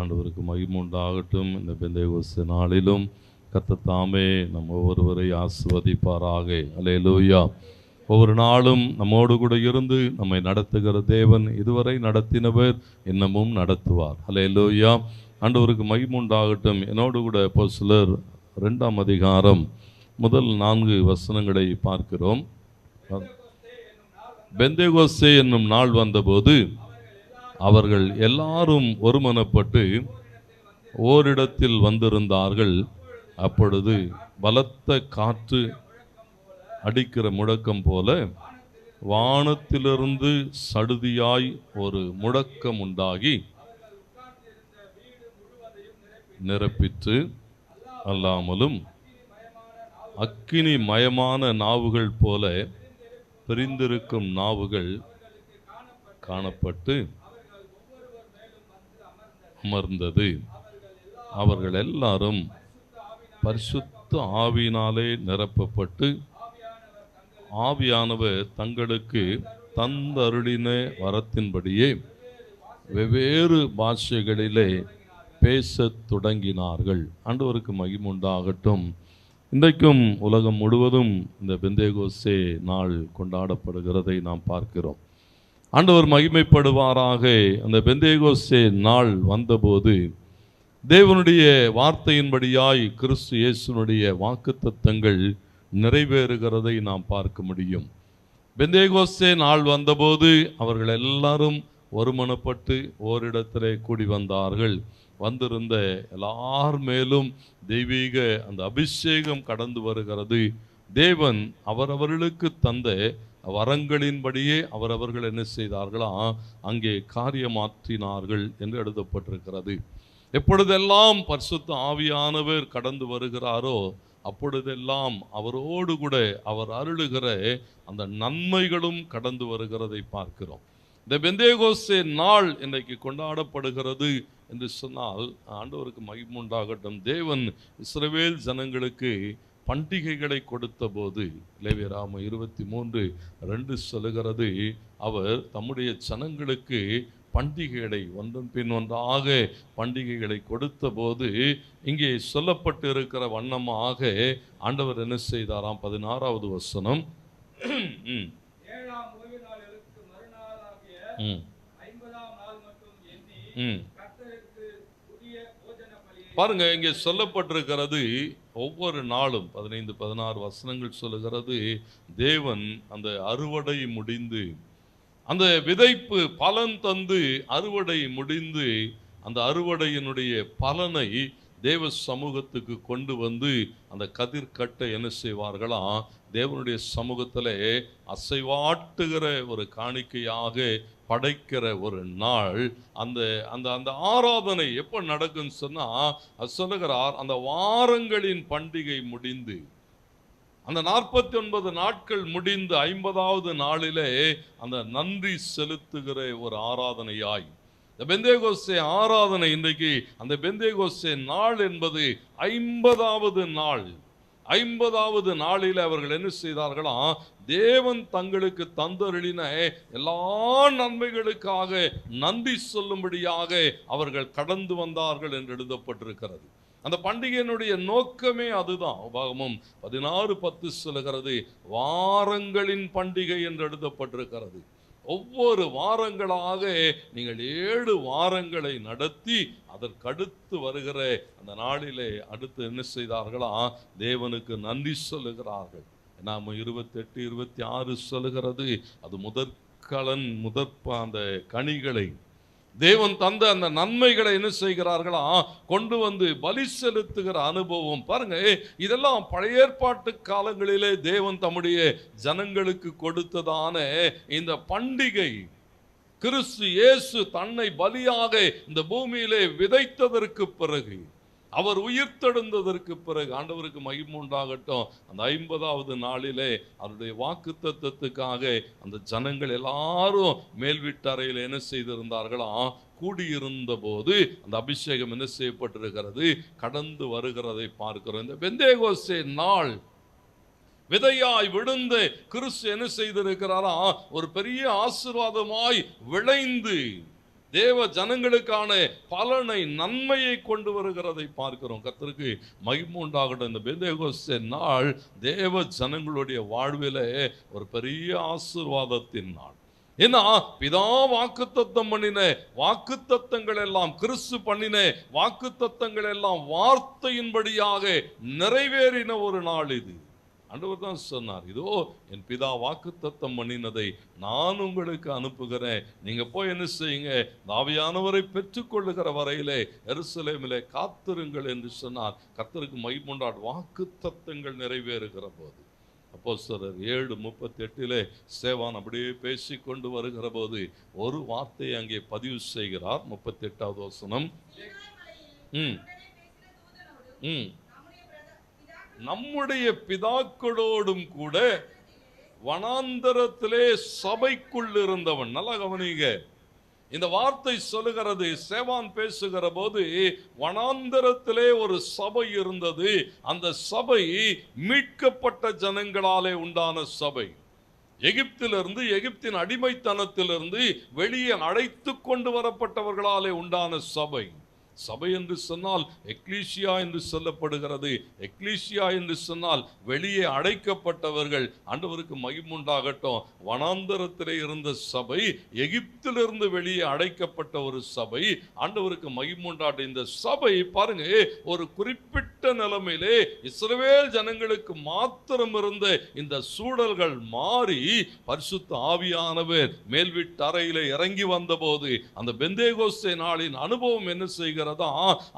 ஆண்டவருக்கு மகிமை உண்டாகட்டும். இந்த பெந்தேகோஸ்து நாளிலும் கர்த்தர் தாமே நம் ஒவ்வொருவரை ஆசீர்வதிப்பாராக. அல்லேலூயா. ஒவ்வொரு நாளும் நம்மோடு கூட இருந்து நம்மை நடத்துகிற தேவன் இதுவரை நடத்தினவர் இன்னமும் நடத்துவார். அல்லேலூயா. ஆண்டவருக்கு மகிமை உண்டாகட்டும். என்னோடு கூட அப்போஸ்தலர் 2ஆம் அதிகாரம் முதல் 4 வசனங்களை பார்க்கிறோம். பெந்தேகோஸ்தே என்னும் நாள் வந்தபோது அவர்கள் எல்லாரும் ஒருமனப்பட்டு ஓரிடத்தில் வந்திருந்தார்கள். அப்பொழுது பலத்த காற்று அடிக்கிற முழக்கம் போல வானத்திலிருந்து சடுதியாய் ஒரு முழக்கம் உண்டாகி நிரப்பிற்று. அல்லாமலும் அக்கினி மயமான நாவுகள் போல பிரிந்திருக்கும் நாவுகள் காணப்பட்டு அமர்ந்தது. அவர்கள் எல்லாரும் பரிசுத்த ஆவியினாலே நிரப்பப்பட்டு ஆவியானவர் தங்களுக்கு தந்தருளின வரத்தின்படியே வெவ்வேறு பாஷைகளிலே பேசத் தொடங்கினார்கள். ஆண்டவருக்கு மகிமை உண்டாகட்டும். இன்றைக்கும் உலகம் முழுவதும் இந்த பெந்தேகோஸ்தே நாள் கொண்டாடப்படுகிறதை நாம் பார்க்கிறோம். ஆண்டவர் மகிமைப்படுவாராக. அந்த பெந்தேகோஸ்தே நாள் வந்தபோது தேவனுடைய வார்த்தையின்படியாய் கிறிஸ்து இயேசுனுடைய வாக்குத்தத்தங்கள் நிறைவேறுகிறதை நாம் பார்க்க முடியும். பெந்தேகோஸ்தே நாள் வந்தபோது அவர்கள் எல்லாரும் ஒருமனப்பட்டு ஓரிடத்திலே கூடி வந்தார்கள். வந்திருந்த எல்லார் மேலும் தெய்வீக அந்த அபிஷேகம் கடந்து வருகிறது. தேவன் அவரவர்களுக்கு தந்த வரங்களின்படியே அவரவர்கள் என்ன செய்தார்களா அங்கே காரியமாற்றினார்கள் என்று எழுதப்பட்டிருக்கிறது. எப்பொழுதெல்லாம் பரிசுத்த ஆவியானவர் கடந்து வருகிறாரோ அப்பொழுதெல்லாம் அவரோடு கூட அவர் அருளுகிற அந்த நன்மைகளும் கடந்து வருகிறதை பார்க்கிறோம். இந்த பெந்தேகோஸ்தே நாள் இன்றைக்கு கொண்டாடப்படுகிறது என்று சொன்னால் ஆண்டவருக்கு மகிமை உண்டாகட்டும். தேவன் இஸ்ரவேல் ஜனங்களுக்கு பண்டிகைகளை கொடுத்த போது லேவியராகமம் 23:2 சொல்லுகிறது, அவர் தம்முடைய ஜனங்களுக்கு பண்டிகைகளை ஒன்றன் பின் ஒன்றாக பண்டிகைகளை கொடுத்த போது இங்கே சொல்லப்பட்டு இருக்கிற வண்ணமாக ஆண்டவர் என்ன செய்தாராம்? 16வது வசனம், பாருங்க, இங்கே சொல்லப்பட்டிருக்கிறது ஒவ்வொரு நாளும் 15-16 வசனங்கள் சொல்லுகிறது, தேவன் அந்த அறுவடை முடிந்து அந்த விதைப்பு பலன் தந்து அறுவடை முடிந்து அந்த அறுவடையினுடைய பலனை தேவ சமூகத்துக்கு கொண்டு வந்து அந்த கதிர்கட்டை என்ன செய்வார்களாம்? தேவனுடைய சமூகத்திலே அசைவாட்டுகிற ஒரு காணிக்கையாக படைக்கிற ஒரு நாள். அந்த அந்த அந்த ஆராதனை எப்போ நடக்குன்னு சொன்னா சொல்லுகிறார், அந்த வாரங்களின் பண்டிகை முடிந்து அந்த 49 நாட்கள் முடிந்து 50வது நாளிலே அந்த நன்றி செலுத்துகிற ஒரு ஆராதனையாய் இந்த பெந்தேகோஸ்தே ஆராதனை இன்றைக்கு அந்த பெந்தேகோஸ்தே நாள் என்பது 50வது நாள். 50வது நாளில் அவர்கள் என்ன செய்தார்களாம்? தேவன் தங்களுக்கு தந்தருளின எல்லா நன்மைகளுக்காக நன்றி சொல்லும்படியாக அவர்கள் கடந்து வந்தார்கள் என்று எழுதப்பட்டிருக்கிறது. அந்த பண்டிகையினுடைய நோக்கமே அதுதான். உபாகமம் 16:10 சொல்லுகிறது, வாரங்களின் பண்டிகை என்று எழுதப்பட்டிருக்கிறது. ஒவ்வொரு வாரங்களாக நீங்கள் 7 வாரங்களை நடத்தி அதற்கடுத்து வருகிற அந்த நாளிலே அடுத்து என்ன செய்தார்களா? தேவனுக்கு நன்றி சொல்லுகிறார்கள். நாம் 28-26 சொல்லுகிறது, அது அந்த கனிகளை தேவன் தந்த அந்த நன்மைகளை என்ன செய்கிறார்களா? கொண்டு வந்து பலி செலுத்துகிற அனுபவம். பாருங்க, இதெல்லாம் பழைய ஏற்பாட்டு காலங்களிலே தேவன் தம்முடைய ஜனங்களுக்கு கொடுத்ததான இந்த பண்டிகை. கிறிஸ்து இயேசு தன்னை பலியாக இந்த பூமியிலே விதைத்ததற்கு பிறகு அவர் உயிர்த்தெழுந்ததற்கு பிறகு, ஆண்டவருக்கு மகிமை உண்டாகட்டும், அந்த 50வது நாளிலே அவருடைய வாக்குத்தத்தத்துக்காக அந்த ஜனங்கள் எல்லாரும் மேல் வீட்டறையில் என்ன செய்திருந்தார்களாம், கூடியிருந்த போது அந்த அபிஷேகம் என்ன செய்யப்பட்டிருக்கிறது, கடந்து வருகிறதை பார்க்கிறோம். இந்த பெந்தேகோஸ்தே நாள் விதையாய் விழுந்து கிறிஸ்து என்ன செய்திருக்கிறாரா, ஒரு பெரிய ஆசீர்வாதமாய் விளைந்து தேவ ஜனங்களுக்கான பலனை, நன்மையை கொண்டு வருகிறதை பார்க்கிறோம். கர்த்தருக்கு மகிமை உண்டாகட்டும். இந்த பெந்தேகோஸ்தே நாள் தேவ ஜனங்களுடைய வாழ்விலே ஒரு பெரிய ஆசீர்வாதத்தின் நாள். ஏன்னா பிதா வாக்குத்தத்தம் பண்ணின வாக்குத்தத்தங்கள் எல்லாம், கிறிஸ்து பண்ணின வாக்குத்தத்தங்கள் எல்லாம் வார்த்தையின்படியாக நிறைவேறின ஒரு நாள் இது. ஆண்டவர் தான் சொன்னார், இதோ என் பிதா வாக்குத்தத்தம் பண்ணினதை நான் உங்களுக்கு அனுப்புகிறேன், நீங்க போய் என்ன செய்யுங்க, ஆவியானவரை பெற்றுக்கொள்ளுகிற வரையிலே எருசலேமிலே காத்திருங்கள் என்று சொன்னார். கர்த்தருக்கு மகிமை உண்டாகட்டும். வாக்குத்தத்தங்கள் நிறைவேறுகிற போது அப்போஸ்தலர் 7:38 சேவான் அப்படியே பேசிக்கொண்டு வருகிற போது ஒரு வார்த்தையை அங்கே பதிவு செய்கிறார். 38வது வசனம். நம்முடைய பிதாக்களோடும் கூட வனாந்தரத்திலே சபைக்குள் இருந்தவன். நல்லா கவனிங்க, இந்த வார்த்தை சொல்லுகிறது, சேவான் பேசுகிற போது வனாந்தரத்திலே ஒரு சபை இருந்தது. அந்த சபை மீட்கப்பட்ட ஜனங்களாலே உண்டான சபை. எகிப்திலிருந்து, எகிப்தின் அடிமைத்தனத்திலிருந்து வெளியே அழைத்து கொண்டு வரப்பட்டவர்களாலே உண்டான சபை. சபை என்று சொன்னால் எக்லீசியா என்று சொல்லப்படுகிறது. எக்லீசியா என்று சொன்னால் வெளியே அடைக்கப்பட்டவர்கள். ஆண்டவருக்கு மகிமை உண்டாகட்டும். வனாந்தரத்திலே இருந்த சபை, எகிப்திலிருந்து வெளியே அடைக்கப்பட்ட ஒரு சபை. ஆண்டவருக்கு மகிமை உண்டாகட்டும். இந்த சபை பாருங்க, ஒரு குறிப்பிட்ட நிலைமையிலே இஸ்ரவேல் ஜனங்களுக்கு மாத்திரம் இருந்த இந்த சூழல்கள் மாறி பரிசுத்த ஆவியானவர் மேல் வீட்டு அறையிலே இறங்கி வந்த போது அந்த பெந்தேகோஸ்தே நாளின் அனுபவம் என்ன செய்கிறது,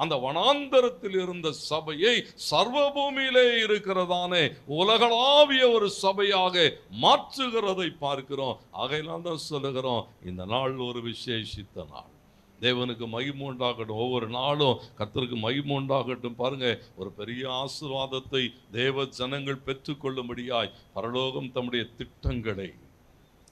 அந்த வனாந்தரத்தில் இருந்த சபையை சர்வபூமியிலே இருக்கிறதான உலகளாவிய ஒரு சபையாக மாற்றுகிறதை பார்க்கிறோம். ஆகையினால் தான் சொல்லுகிறோம், இந்த நாள் ஒரு விசேஷித்த நாள். தேவனுக்கு மகிமை உண்டாகட்டும். ஒவ்வொரு நாளும் கர்த்தருக்கு மகிமை உண்டாகட்டும். பாருங்க, ஒரு பெரிய ஆசீர்வாதத்தை தேவ ஜனங்கள் பெற்றுக்கொள்ளும்படியாய் பரலோகம் தம்முடைய திட்டங்களை,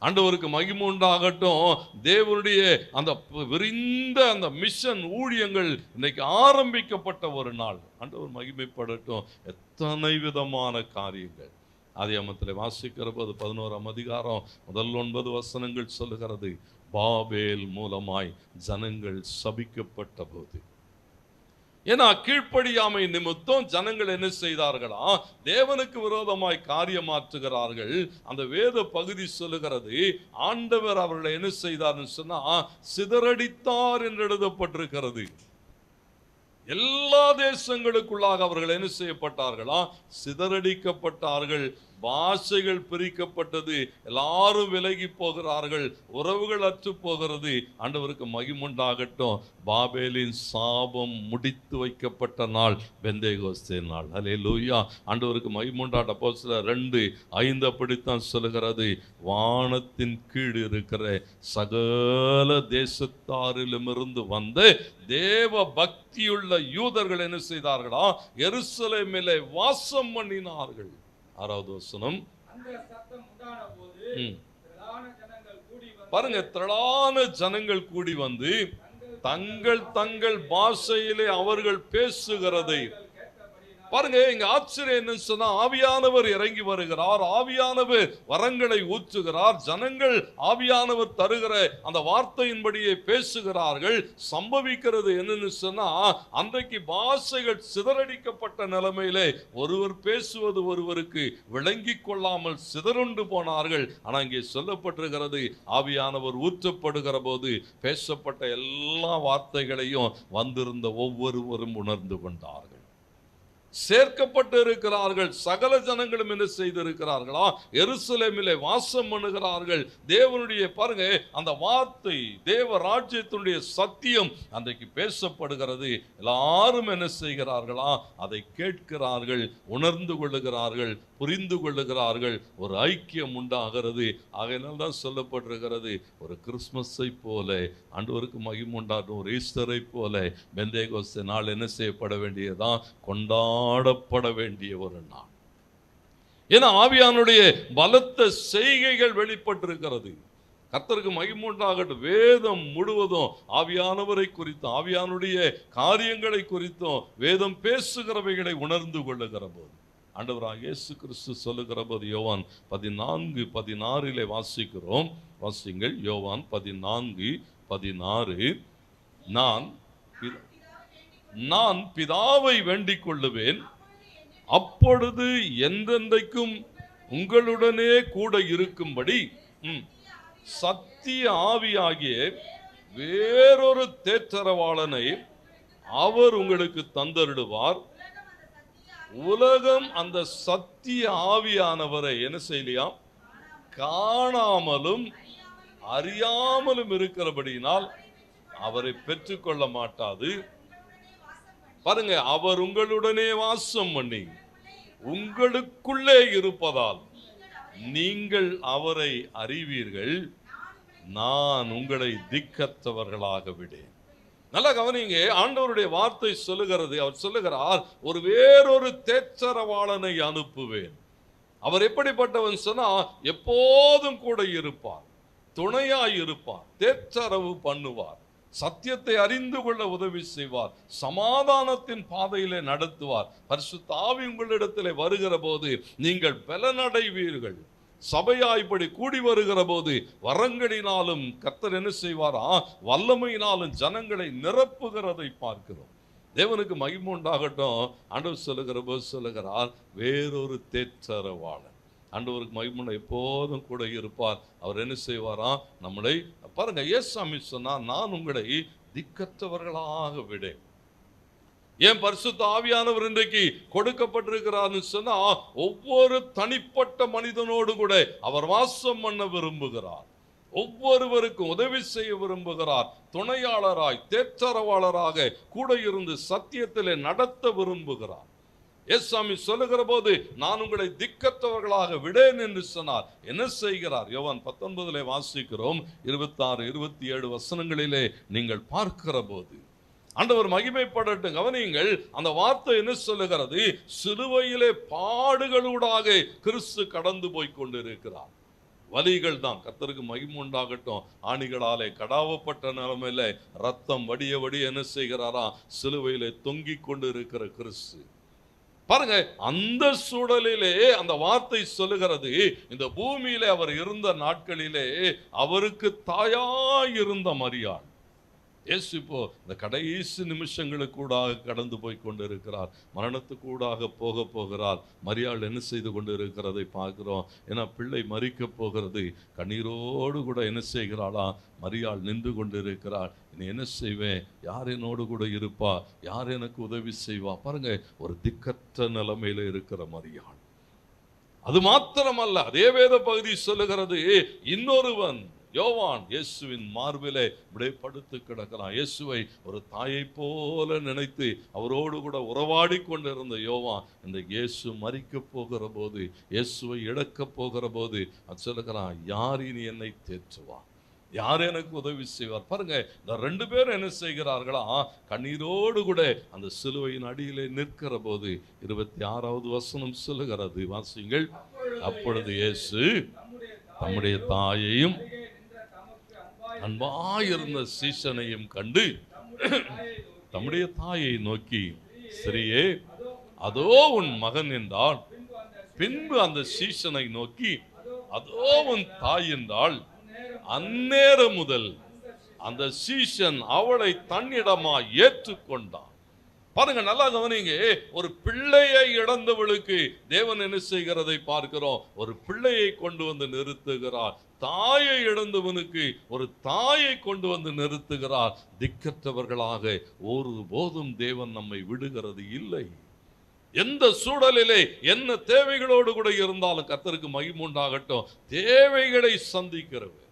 ஆண்டவருக்கு மகிமை உண்டாகட்டும், தேவனுடைய அந்த விரிந்த அந்த மிஷன் ஊழியங்கள் இன்னைக்கு ஆரம்பிக்கப்பட்ட ஒரு நாள். ஆண்டவர் மகிமைப்படட்டும். எத்தனை விதமான காரியங்கள் ஆதியாகமத்திலே வாசிக்கிற போது 11ஆம் அதிகாரம் முதல் 9 வசனங்கள் சொல்லுகிறது, பாபேல் மூலமாய் ஜனங்கள் சபிக்கப்பட்ட போது. ஏன்னா கீழ்ப்படியாமை நிமித்தம் ஜனங்கள் என்ன செய்தார்களா, தேவனுக்கு விரோதமாய் காரியமாற்றுகிறார்கள். அந்த வேத பகுதி சொல்லுகிறது, ஆண்டவர் அவர்களை என்ன செய்தார்னு சொன்னா சிதறடித்தார் என்று எழுதப்பட்டிருக்கிறது. எல்லா தேசங்களுக்குள்ளாக அவர்கள் என்ன செய்யப்பட்டார்களா, சிதறடிக்கப்பட்டார்கள். பாஷைகள் பிரிக்கப்பட்டது, எல்லாரும் விலகி போகிறார்கள், உறவுகள் அற்று போகிறது. ஆண்டவருக்கு மகிமுண்டாகட்டும். பாபேலின் சாபம் முடித்து வைக்கப்பட்ட நாள் பெந்தேகோஸ்தே நாள். அல்லேலூயா. ஆண்டவருக்கு மகிமுண்டாட்ட. அப்போஸ்தலர் 2:5 அப்படித்தான் சொல்லுகிறது, வானத்தின் கீழ் இருக்கிற சகல தேசத்தாரிலுமிருந்து வந்து தேவ பக்தியுள்ள யூதர்கள் என்ன செய்தார்களா, எருசலேமிலே வாசம் பண்ணினார்கள். 6வது வசனம். பாருங்க, திரளான ஜனங்கள் கூடி வந்து தங்கள் தங்கள் பாஷையிலே அவர்கள் பேசுகிறதை பாருங்க. இங்க ஆச்சரியம் என்ன சொன்னா, ஆவியானவர் இறங்கி வருகிறார், ஆவியானவர் வரங்களை ஊற்றுகிறார், ஜனங்கள் ஆவியானவர் தருகிற அந்த வார்த்தையின்படியே பேசுகிறார்கள். சம்பவிக்கிறது என்னன்னு சொன்னா, அன்றைக்கு பாஷைகள் சிதறடிக்கப்பட்ட நிலைமையிலே ஒருவர் பேசுவது ஒருவருக்கு விளங்கி கொள்ளாமல் சிதறுண்டு போனார்கள். ஆனா இங்கே சொல்லப்பட்டிருக்கிறது, ஆவியானவர் ஊற்றப்படுகிற போது பேசப்பட்ட எல்லா வார்த்தைகளையும் வந்திருந்த ஒவ்வொருவரும் உணர்ந்து கொண்டார்கள். சேர்க்கப்பட்டு இருக்கிறார்கள். சகல ஜனங்களும் என்ன செய்திருக்கிறார்களா, எருசலேமிலே வாசம் பண்ணுகிறார்கள். தேவனுடைய பாருங்க அந்த வார்த்தை, தேவ ராஜ்யத்தினுடைய சத்தியம் அன்றைக்கு பேசப்படுகிறது. எல்லாரும் என்ன செய்கிறார்களா, அதை கேட்கிறார்கள், உணர்ந்து கொள்ளுகிறார்கள், புரிந்து கொள்ளுகிறார்கள், ஒரு ஐக்கியம் உண்டாகிறது. ஆகையினால் தான் சொல்லப்பட்டிருக்கிறது, ஒரு கிறிஸ்மஸை போல, ஆண்டவருக்கு மகிமை உண்டாகும் ஒரு ஈஸ்டரை போல பெந்தேகோஸ்தே நாள் என்ன செய்யப்பட வேண்டியதான், கொண்டாடப்பட வேண்டிய ஒரு நாள். ஏன்னா ஆவியானுடைய பலத்த செய்கைகள் வெளிப்பட்டிருக்கிறது. கர்த்தருக்கு மகிமை உண்டாகட்டும். வேதம் முழுவதும் ஆவியானவரை குறித்தும் ஆவியானுடைய காரியங்களை குறித்தும் வேதம் பேசுகிறவைகளை உணர்ந்து கொள்ளுகிற போது, ஆண்டவராகிய இயேசு கிறிஸ்து சொல்லுகிற போது யோவான் 14:16 வாசிக்கிறோம். வாசிங்கள். யோவான் 14:16. நான் பிதாவை வேண்டிக் கொள்ளுவேன், அப்பொழுது என்றென்றைக்கும் உங்களுடனே கூட இருக்கும்படி சத்திய ஆவியாகிய வேறொரு தேற்றரவாளனை அவர் உங்களுக்கு தந்தருடுவார். உலகம் அந்த சத்திய ஆவியானவரை என்ன செய்யலாம், காணாமலும் அறியாமலும் இருக்கிறபடியினால் அவரை பெற்றுக்கொள்ள மாட்டாது. பாருங்க, அவர் உங்களுடனே வாசம் பண்ணி உங்களுக்குள்ளே இருப்பதால் நீங்கள் அவரை அறிவீர்கள். நான் உங்களை திக்கற்றவர்களாக விடேன். நல்லா கவனிங்க, ஆண்டவருடைய வார்த்தை சொல்லுகிறது. அவர் சொல்லுகிறார், ஒரு வேறொரு தேற்றரவாளனை அனுப்புவேன். அவர் எப்படிப்பட்டவன் சொன்னா, எப்போதும் கூட இருப்பார், துணையாய் இருப்பார், தேற்றரவு பண்ணுவார், சத்தியத்தை அறிந்து கொள்ள உதவி செய்வார், சமாதானத்தின் பாதையிலே நடத்துவார். பரிசுத்த ஆவி உங்களிடத்திலே வருகிற போது நீங்கள் பலனடைவீர்கள். சபையாய்ப்படி கூடி வருகிற போது வரங்களினாலும் கர்த்தர் என்ன செய்வாரா, வல்லமையினாலும் ஜனங்களை நிரப்புகிறதை பார்க்கிறோம். தேவனுக்கு மகிமை உண்டாகட்டும். ஆண்டவர் சொல்லுகிற போது சொல்லுகிறார், வேறொரு தேற்றரவாளன். ஆண்டவருக்கு மகிமை எப்போதும் கூட இருப்பார். அவர் என்ன செய்வாரா, நம்மளை பாருங்க, இயேசுசாமி சொன்னா, நான் உங்களை திக்கற்றவர்களாக விடேன். ஏன் பரிசுத்த ஆவியானவர் இன்றைக்கு கொடுக்கப்பட்டிருக்கிறார்னு சொன்னா, ஒவ்வொரு தனிப்பட்ட மனிதனோடு கூட அவர் வாசம் பண்ண விரும்புகிறார். ஒவ்வொருவருக்கும் உதவி செய்ய விரும்புகிறார். துணையாளராய் தேற்றரவாளராக கூட இருந்து சத்தியத்திலே நடத்த விரும்புகிறார். இயேசுசாமி சொல்லுகிற போது, நான் உங்களை திக்கற்றவர்களாக விடேன் என்று சொன்னார். என்ன செய்கிறார்? யோவான் 19 வாசிக்கிறோம். 26, 27 வசனங்களிலே நீங்கள் பார்க்கிற போது ஆண்டவர் மகிமைப்படட்டும். கவனியுங்கள், அந்த வார்த்தை என்ன சொல்லுகிறது? சிலுவையிலே பாடுகளூடாக கிறிஸ்து கடந்து போய் கொண்டிருக்கிறார். வலிகள் தான். கர்த்தருக்கு மகிமை உண்டாகட்டும். ஆணிகளாலே கடாவப்பட்ட நிலைமையில ரத்தம் வடிய வடிய என்ன செய்கிறாரா, சிலுவையிலே தொங்கிக் கொண்டு இருக்கிற கிறிஸ்து. பாருங்க, அந்த சூழலிலே அந்த வார்த்தை சொல்லுகிறது, இந்த பூமியிலே அவர் இருந்த நாட்களிலே அவருக்கு தாயாய் இருந்த மரியாள் இயேசு இப்போ இந்த கடைசி நிமிஷங்களுக்கூடாக கடந்து போய் கொண்டிருக்கிறார். மரணத்துக்கூடாக போகிறார். மரியாள் என்ன செய்து கொண்டு இருக்கிறதை பார்க்கிறோம். ஏன்னா பிள்ளை மரிக்க போகிறது. கண்ணீரோடு கூட என்ன செய்கிறாளா, மரியாள் நின்று கொண்டு இருக்கிறாள். இனி என்ன செய்வேன், யார் என்னோடு கூட இருப்பா, யார் எனக்கு உதவி செய்வா? பாருங்க, ஒரு திக்கற்ற நிலைமையில இருக்கிற மரியாள். அது மாத்திரமல்ல, அதே வேத பகுதி சொல்லுகிறது, இன்னொருவன் யோவான் இயேசுவின் மார்பிலே இப்படியே படுத்து கிடக்கிறான். இயேசுவை ஒரு தாயை போல நினைத்து அவரோடு கூட உறவாடி கொண்டிருந்த யோவான் இந்த இயேசு மரிக்க போகிற போது, இயேசுவை இழக்க போகிற போது அது சொல்லுகிறான், யார் இனி என்னை தேற்றுவார், யார் எனக்கு உதவி செய்வார்? பாருங்க, இந்த 2 பேரும் என்ன செய்கிறார்களா, கண்ணீரோடு கூட அந்த சிலுவையின் அடியிலே நிற்கிற போது 26வது வசனம் சொல்லுகிறது, வாசிங்கள். அப்பொழுது இயேசு தம்முடைய தாயையும் அன்பாயிருந்த சீசனையும் கண்டு தம்முடைய தாயை நோக்கி, ஸ்திரீயே, அதோ உன் மகன் என்றாள். பின்பு அந்த சீசனை நோக்கி, அதோ உன் தாய் என்றாள். அந்நேரம் முதல் அந்த சீசன் அவளை தன்னிடமா ஏற்றுக்கொண்டான். பாருங்க, நல்லா கவனிங்க, ஒரு பிள்ளையை இழந்தவளுக்கு தேவன் என்ன செய்கிறதை பார்க்கிறோம். ஒரு பிள்ளையை கொண்டு வந்து நிறுத்துகிறார். தாயை இழந்தவனுக்கு ஒரு தாயை கொண்டு வந்து நிறுத்துகிறார். திக்கற்றவர்களாக ஒருபோதும் தேவன் நம்மை விடுகிறது இல்லை. எந்த சூழலிலே என்ன தேவைகளோடு கூட இருந்தாலும் கர்த்தருக்கு மகிமை உண்டாகட்டும். தேவைகளை சந்திக்கிறவர்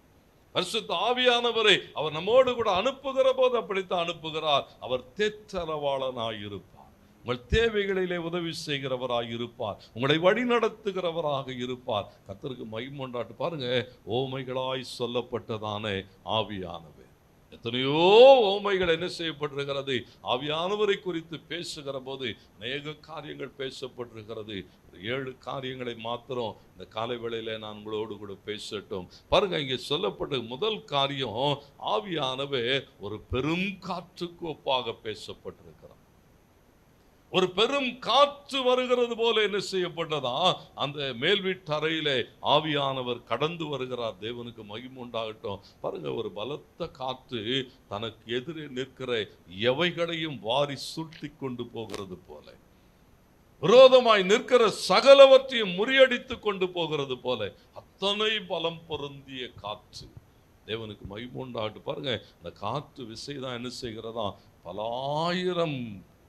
பரிசுத்த ஆவியானவரை அவர் நம்மோடு கூட அனுப்புகிற போது அப்படித்தான் அனுப்புகிறார். அவர் தேற்றரவாளனாய் இருப்பார். உங்கள் தேவைகளிலே உதவி செய்கிறவராக இருப்பார். உங்களை வழி நடத்துகிறவராக இருப்பார். கர்த்தருக்கு மகிமை உண்டாட்டு. பாருங்க, ஓமைகளாய் சொல்லப்பட்டதான ஆவியானவர். எத்தனையோ ஓமைகள் என்ன செய்யப்பட்டிருக்கிறது, ஆவியானவரை குறித்து பேசுகிற போது அநேக காரியங்கள் பேசப்பட்டிருக்கிறது. 7 காரியங்களை மாத்திரம் இந்த காலை வேளையில நான் உங்களோடு கூட பேசட்டும். பாருங்க, இங்கே சொல்லப்பட்ட முதல் காரியம், ஆவியானவர் ஒரு பெரும் காற்றுக்கு ஒப்பாக பேசப்பட்டிருக்கிறார். ஒரு பெரும் காற்று வருகிறது போல என்ன செய்யப்பட்டதா, அந்த மேல் வீட்டு அறையிலே ஆவியானவர் கடந்து வருகிறார். தேவனுக்கு மகிமை உண்டாகட்டும். பாருங்க, ஒரு பலத்த காற்று தனக்கு எதிரே நிற்கிற எவைகளையும் வாரி சுருட்டி கொண்டு போகிறது போல, விரோதமாய் நிற்கிற சகலவற்றையும் முறியடித்து கொண்டு போகிறது போல, அத்தனை பலம் பொருந்திய காற்று. தேவனுக்கு மகிமை உண்டாகட்டும். பாருங்க, அந்த காற்று விசைதான் என்ன செய்கிறதா, பலாயிரம்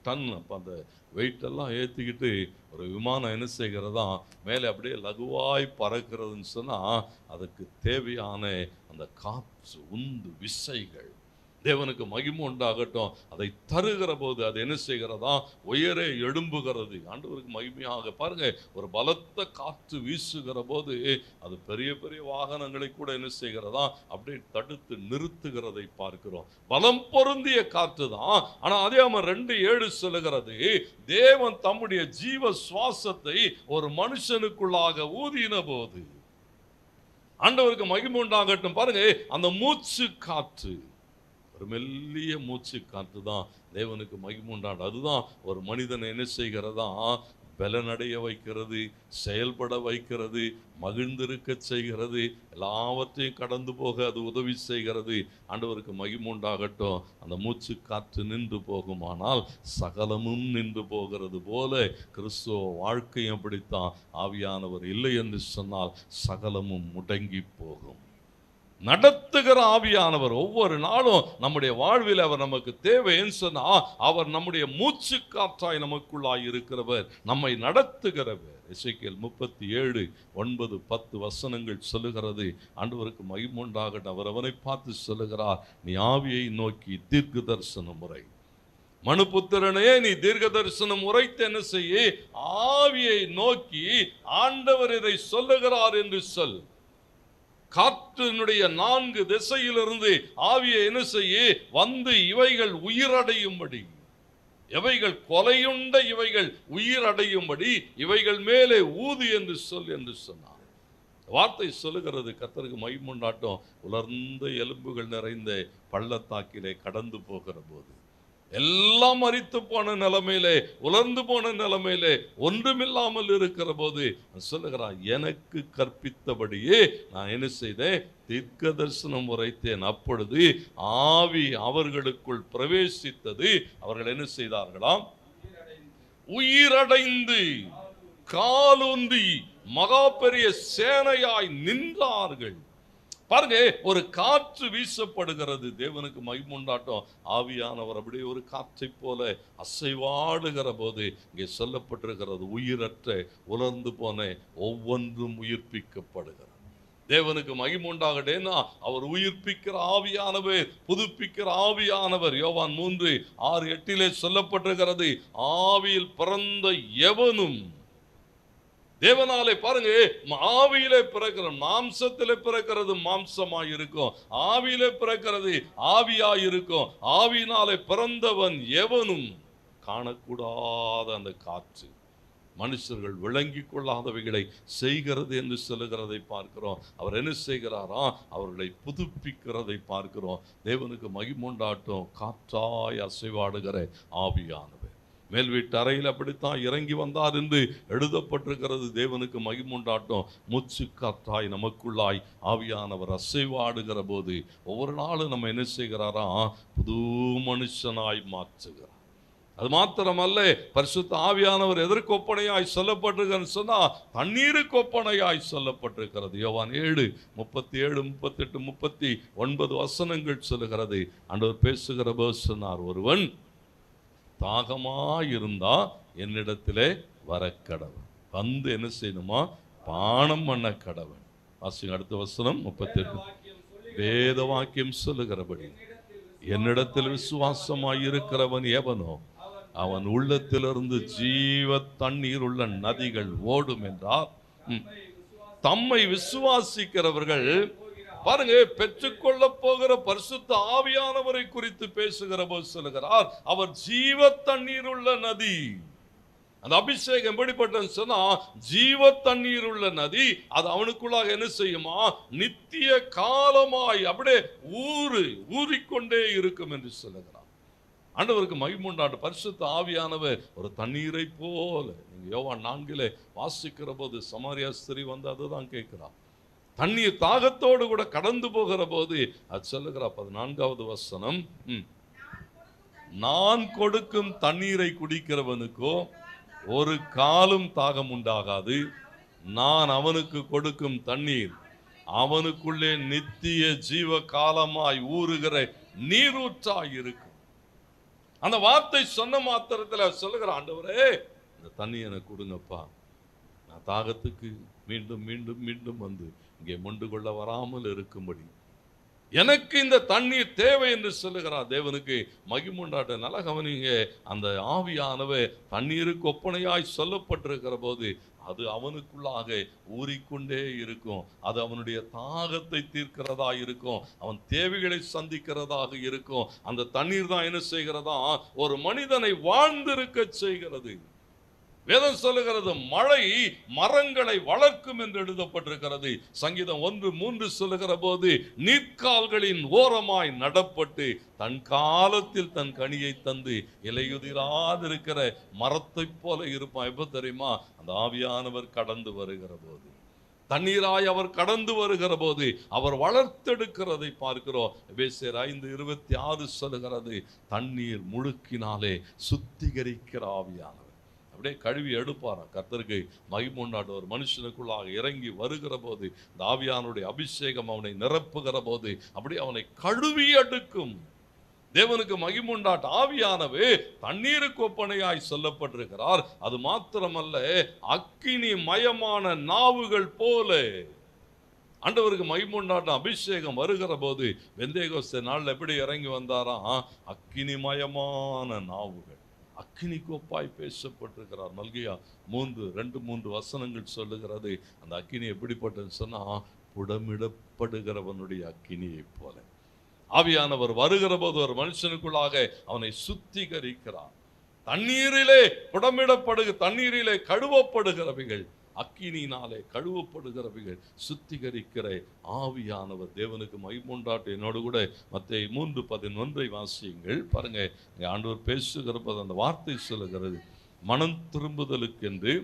டன், அப்போ அந்த வெயிட்டெல்லாம் ஏற்றிக்கிட்டு ஒரு விமானம் என்ன செய்கிறதா, மேலே அப்படியே லகுவாய் பறக்கிறதுன்னு சொன்னால் அதுக்கு தேவையான அந்த காற்று உந்து விசைகள். தேவனுக்கு மகிமை உண்டாகட்டும். அதை தருகிற போது அது என்ன செய்கிறதா, உயரே எழும்புகிறது. ஆண்டவருக்கு மகிமையாக. பாருங்க, ஒரு பலத்த காற்று வீசுகிற போது அது பெரிய பெரிய வாகனங்களை கூட என்ன செய்கிறதா, அப்படியே தடுத்து நிறுத்துகிறதை பார்க்கிறோம். பலம் பொருந்திய காற்று தான். ஆனால் அதே 2:7 சொல்லுகிறது, தேவன் தம்முடைய ஜீவ சுவாசத்தை ஒரு மனுஷனுக்குள்ளாக ஊதின போது. ஆண்டவருக்கு மகிமை உண்டாகட்டும். பாருங்க, அந்த மூச்சு காற்று, ஒரு மெல்லிய மூச்சு காற்று தான். தேவனுக்கு மகிமை உண்டாடு. அதுதான் ஒரு மனிதனை என்ன செய்கிறதா, பலனடைய வைக்கிறது, செயல்பட வைக்கிறது, மகிழ்ந்திருக்க செய்கிறது, எல்லாவற்றையும் கடந்து போக அது உதவி செய்கிறது. ஆண்டவருக்கு மகிமை உண்டாகட்டும். அந்த மூச்சு காற்று நின்று போகுமானால் சகலமும் நின்று போகிறது போல கிறிஸ்துவ வாழ்க்கையும் அப்படித்தான். ஆவியானவர் இல்லை என்று சொன்னால் சகலமும் முடங்கி போகும். நடத்துகிற ஆவியானவர் ஒவ்வொரு நாளும் நம்முடைய வாழ்வில் அவர் நமக்கு தேவைன்னு சொன்னா, அவர் நம்முடைய மூச்சு காற்றாய் நமக்குள்ளாய் இருக்கிறவர், நம்மை நடத்துகிறவர். எசேக்கியேல் 37:9-10 வசனங்கள் சொல்லுகிறது. ஆண்டவருக்கு மகிமை உண்டாகட்டும். அவர் அவனை பார்த்து சொல்லுகிறார், நீ ஆவியை நோக்கி தீர்க்க தரிசனம் உரை. மனுபுத்திரனே, நீ தீர்க்க தரிசனம் உரைத்து என்ன செய்ய, ஆவியை நோக்கி ஆண்டவர் இதை சொல்லுகிறார் என்று சொல். காற்றினுடைய 4 திசையிலிருந்து ஆவியை என்ன செய்ய, வந்து இவைகள் உயிரடையும்படி, எவைகள் கொலையுண்ட இவைகள் உயிரடையும்படி இவைகள் மேலே ஊது என்று சொல் என்று சொன்னார். வார்த்தை சொல்லுகிறது. கர்த்தருக்கு மகிமை உண்டாகட்டும். உலர்ந்த எலும்புகள் நிறைந்த பள்ளத்தாக்கிலே கடந்து போகிற போது, எல்லாம் மரித்து போன நிலைமையிலே, உலர்ந்து போன நிலைமையிலே, ஒன்றுமில்லாமல் இருக்கிற போது சொல்லுகிறார், எனக்கு கற்பித்தபடியே நான் என்ன செய்தேன், தீர்க்க தரிசனம் உரைத்தேன். அப்பொழுது ஆவி அவர்களுக்குள் பிரவேசித்தது. அவர்கள் என்ன செய்தார்களாம், உயிரடைந்து காலூன்றி மகா பெரிய சேனையாய் நின்றார்கள். பாருங்க, ஒரு காற்று வீசப்படுகிறது. தேவனுக்கு மகிமை உண்டாட்டம். ஆவியானவர் அப்படியே ஒரு காற்றை போல அசைவாடுகிற போது இங்கே சொல்லப்பட்டிருக்கிறது, உயிரற்ற உலர்ந்து போன ஒவ்வொன்றும் உயிர்ப்பிக்கப்படுகிறது. தேவனுக்கு மகிமை உண்டாகட்டேன்னா அவர் உயிர்ப்பிக்கிற ஆவியானவர், புதுப்பிக்கிற ஆவியானவர். யோவான் 3:6-8 சொல்லப்பட்டிருக்கிறது, ஆவியில் பிறந்த எவனும் தேவனாலே, பாருங்க, ஆவியிலே பிறக்கிற, மாம்சத்திலே பிறக்கிறது மாம்சமாய் இருக்கும், ஆவியிலே பிறக்கிறது ஆவியாய் இருக்கும். ஆவியினாலே பிறந்தவன் எவனும் காணக்கூடாத அந்த காற்று மனுஷர்கள் விளங்கி கொள்ளாதவைகளை செய்கிறது என்று சொல்லுகிறதை பார்க்கிறோம். அவர் என்ன செய்கிறாரா, அவர்களை புதுப்பிக்கிறதை பார்க்கிறோம். தேவனுக்கு மகிமை உண்டாகட்டும். காற்றாய் அசைவாடுகிற ஆவியானவர் மேல் வீட்டு அறையில் அப்படித்தான் இறங்கி வந்தார் என்று எழுதப்பட்டிருக்கிறது. தேவனுக்கு மகிமை உண்டாகட்டும். மூச்சு காற்றாய் நமக்குள்ளாய் ஆவியானவர் அசைவாடுகிற போது ஒவ்வொரு நாளும் நம்ம என்ன செய்கிறாரா, புது மனுஷனாய் மாற்றுகிறார். அது மாத்திரமல்ல, பரிசுத்த ஆவியானவர் எதற்கு ஒப்பனையாய் சொல்லப்பட்டிருக்கிறது சொன்னா, தண்ணீருக்கு ஒப்பனையாய் சொல்லப்பட்டிருக்கிறது. யோவான் 7:37, 38, 39 வசனங்கள் சொல்லுகிறது. ஆண்டவர் பேசுகிற போது சொன்னார், ஒருவன் தாகமாயிருந்தா என்னிடத்திலே வர கடவன், வந்து என்ன செய்யணுமா, பானம் பண்ண கடவன். வாசிங்க அடுத்த வசனம் 38. வேத வாக்கியம் சொல்லுகிறபடி என்னிடத்தில் விசுவாசமாயிருக்கிறவன் எவனோ அவன் உள்ளத்திலிருந்து ஜீவ தண்ணீர் உள்ள நதிகள் ஓடும் என்றார். தம்மை விசுவாசிக்கிறவர்கள் பாருங்க, பெற்றுக்கொள்ள போகிற பரிசுத்த ஆவியானவரை குறித்து பேசுகிற போது சொல்லுகிறார், அவர் ஜீவ தண்ணீர் உள்ள நதி. அந்த அபிஷேகம் எப்படிப்பட்டது சொன்னா, ஜீவ தண்ணீர் உள்ள நதி. அது அவனுக்குள்ளாக என்ன செய்யுமா, நித்திய காலமாய் அப்படியே ஊறிக்கொண்டே இருக்கும் என்று சொல்லுகிறார். ஆண்டவருக்கு மகிமை உண்டாகட்டும். பரிசுத்த ஆவியானவர் ஒரு தண்ணீரை போல, நீங்க யோவான் 4 வாசிக்கிற போது சமாரியா ஸ்திரீ வந்து அதுதான் கேட்கிறார். தண்ணீர் தாகத்தோடு கூட கடந்து போகிற போது அது சொல்லுகிறார் 14வது வசனம், நான் கொடுக்கும் தண்ணீரை குடிக்கிறவனுக்கோ ஒரு காலும் தாகம் உண்டாகாது. நான் அவனுக்கு கொடுக்கும் தண்ணீர் அவனுக்குள்ளே நித்திய ஜீவ காலமாய் ஊறுகிற நீரூற்றாய் இருக்கும். அந்த வார்த்தை சொன்ன மாத்திரத்தில் சொல்லுகிற, ஆண்டவரே இந்த தண்ணி எனக்கு கொடுங்கப்பா, நான் தாகத்துக்கு மீண்டும் மீண்டும் மீண்டும் வந்து இங்கே மொண்டு கொள்ள வராமல் இருக்கும்படி எனக்கு இந்த தண்ணீர் தேவை என்று சொல்லுகிறார். தேவனுக்கு மகிமை உண்டாகட்டும். நல்ல கவனிங்க, அந்த ஆவியானவர் தண்ணீருக்கு ஒப்பனையாய் சொல்லப்பட்டிருக்கிற போது அது அவனுக்குள்ளாக ஊறிக்கொண்டே இருக்கும். அது அவனுடைய தாகத்தை தீர்க்கிறதா இருக்கும், அவன் தேவைகளை சந்திக்கிறதாக இருக்கும். அந்த தண்ணீர் தான் என்ன செய்கிறதா, ஒரு மனிதனை வாழ்ந்திருக்க செய்கிறது. வேதம் சொல்லுகிறது, மழை மரங்களை வளர்க்கும் என்று எழுதப்பட்டிருக்கிறது. சங்கீதம் 1:3 சொல்லுகிற போது, நீர்க்கால்களின் ஓரமாய் நடப்பட்டு தன் காலத்தில் தன் கனியை தந்து இலையுதிராதிருக்கிற மரத்தை போல இருப்பான். எப்ப தெரியுமா, அந்த ஆவியானவர் கடந்து வருகிற போது, தண்ணீராய் அவர் கடந்து வருகிற போது அவர் வளர்த்தெடுக்கிறதை பார்க்கிறோம். எபேசியர் 5:26 சொல்லுகிறது, தண்ணீர் முழுக்கினாலே சுத்திகரிக்கிற ஆவியானவர் அப்படியே கழுவி எடுப்பாராம். கர்த்தருக்கு மகிமை உண்டாகட்டும். ஒரு மனுஷனுக்குள்ளாக இறங்கி வருகிற போது இந்த ஆவியானுடைய அபிஷேகம் அவனை நிரப்புகிற போது அப்படியே அவனை கழுவி எடுக்கும். தேவனுக்கு மகிமை உண்டாகட்டும். ஆவியானவே தண்ணீருக்கு ஒப்பனையாய் சொல்லப்பட்டிருக்கிறார். அது மாத்திரமல்ல, அக்கினி மயமான நாவுகள் போல. ஆண்டவருக்கு மகிமை உண்டாகட்டும். அபிஷேகம் வருகிற போது பெந்தேகோஸ்தே நாள்ல எப்படி இறங்கி வந்தாராம், அக்கினி மயமான நாவுகள், அக்கினி கோப்பாய் பேசப்பட்டிருக்கிறார். மல்கியா 3:2-3 வசனங்கள் சொல்லுகிறது. அந்த அக்கினி எப்படிப்பட்டது சொன்னா, புடமிடப்படுகிறவனுடைய அக்கினியை போல. ஆவியானவர் வருகிற போது ஒரு மனுஷனுக்குள்ளாக அவனை சுத்திகரிக்கிறார். தண்ணீரிலே தண்ணீரிலே கழுவப்படுகிறவைகள், அக்கினியினாலே கழுவப்படுகிறவைகள், சுத்திகரிக்கிற ஆவியானவர். தேவனுக்கு மகிமை உண்டாகட்டும். என்னோடு கூட மத்தேயு 3:11 வாசியுங்கள். பாருங்க, ஆண்டவர் பேசுகிற போது அந்த வார்த்தை சொல்லுகிறது, மனம் திரும்புதலுக்கென்று.